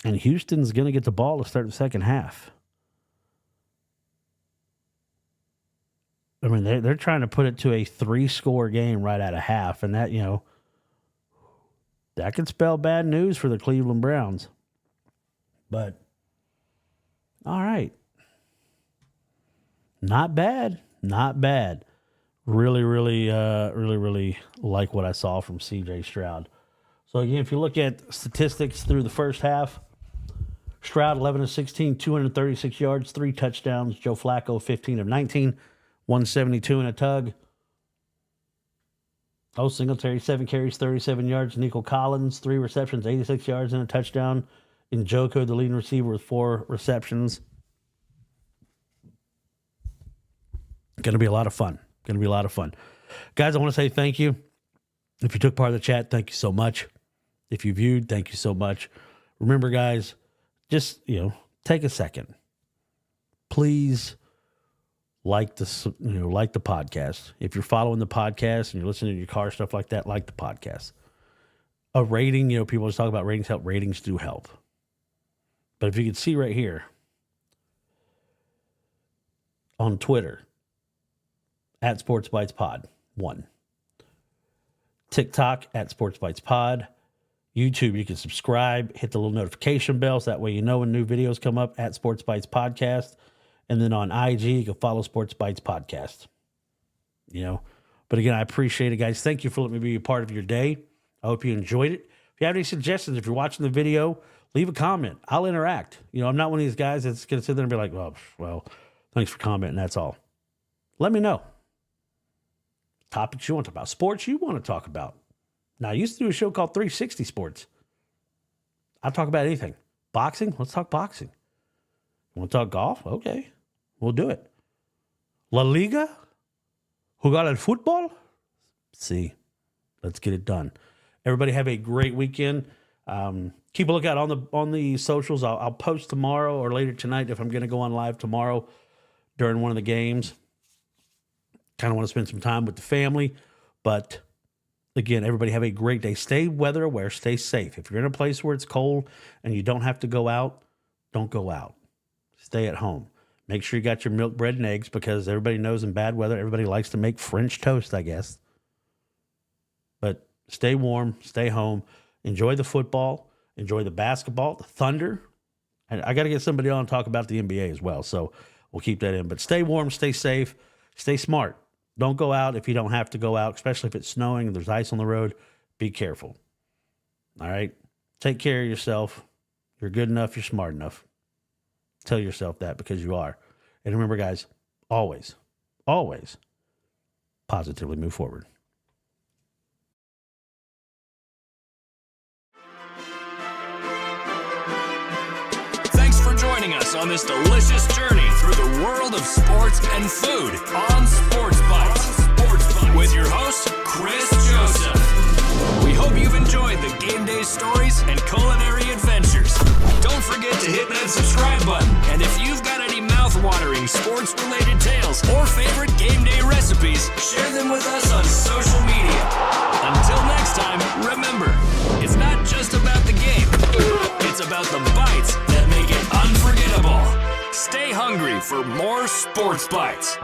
And Houston's going to get the ball to start the second half. I mean, they're trying to put it to a 3-score game right out of half. And that, That could spell bad news for the Cleveland Browns. But, all right. Not bad. Not bad. Really like what I saw from C.J. Stroud. So, again, if you look at statistics through the first half, Stroud, 11 of 16, 236 yards, 3 touchdowns. Joe Flacco, 15 of 19, 172 and a tug. Singletary, 7 carries, 37 yards. Nico Collins, 3 receptions, 86 yards and a touchdown. Njoku, the leading receiver, with 4 receptions. Going to be a lot of fun. Guys, I want to say thank you. If you took part of the chat, thank you so much. If you viewed, thank you so much. Remember, guys, just, take a second. Please like the podcast. If you're following the podcast and you're listening to your car, stuff like that, like the podcast. A rating, people just talk about ratings help. Ratings do help. But if you can see right here on Twitter, at SportsBitesPod 1. TikTok at SportsBitesPod. YouTube, you can subscribe, hit the little notification bell so that way you know when new videos come up at Sports Bites Podcast. And then on IG, you can follow Sports Bites Podcast. But again, I appreciate it, guys. Thank you for letting me be a part of your day. I hope you enjoyed it. If you have any suggestions, if you're watching the video, leave a comment. I'll interact. I'm not one of these guys that's going to sit there and be like, well, thanks for commenting. That's all. Let me know. Topics you want to talk about. Sports you want to talk about. Now, I used to do a show called 360 Sports. I'll talk about anything. Boxing? Let's talk boxing. You want to talk golf? Okay. We'll do it. La Liga? Jugar el fútbol? See. Let's get it done. Everybody have a great weekend. Keep a lookout on the socials. I'll post tomorrow or later tonight if I'm going to go on live tomorrow during one of the games. Kind of want to spend some time with the family. But, again, everybody have a great day. Stay weather aware. Stay safe. If you're in a place where it's cold and you don't have to go out, don't go out. Stay at home. Make sure you got your milk, bread, and eggs because everybody knows in bad weather, everybody likes to make French toast, I guess. But stay warm. Stay home. Enjoy the football. Enjoy the basketball, the Thunder. And I got to get somebody on and talk about the NBA as well. So we'll keep that in. But stay warm. Stay safe. Stay smart. Don't go out if you don't have to go out, especially if it's snowing and there's ice on the road. Be careful. All right? Take care of yourself. You're good enough. You're smart enough. Tell yourself that because you are. And remember, guys, always, always positively move forward. Thanks for joining us on this delicious journey through the world of sports and food on Sports Bites with your host, Chris Joseph. We hope you've enjoyed the game day stories and culinary adventures. Don't forget to hit that subscribe button. And if you've got any mouth-watering sports-related tales or favorite game day recipes, share them with us on social media. Until next time, remember, it's not just about the game. It's about the bites that make it unforgettable. Stay hungry for more Sports Bites.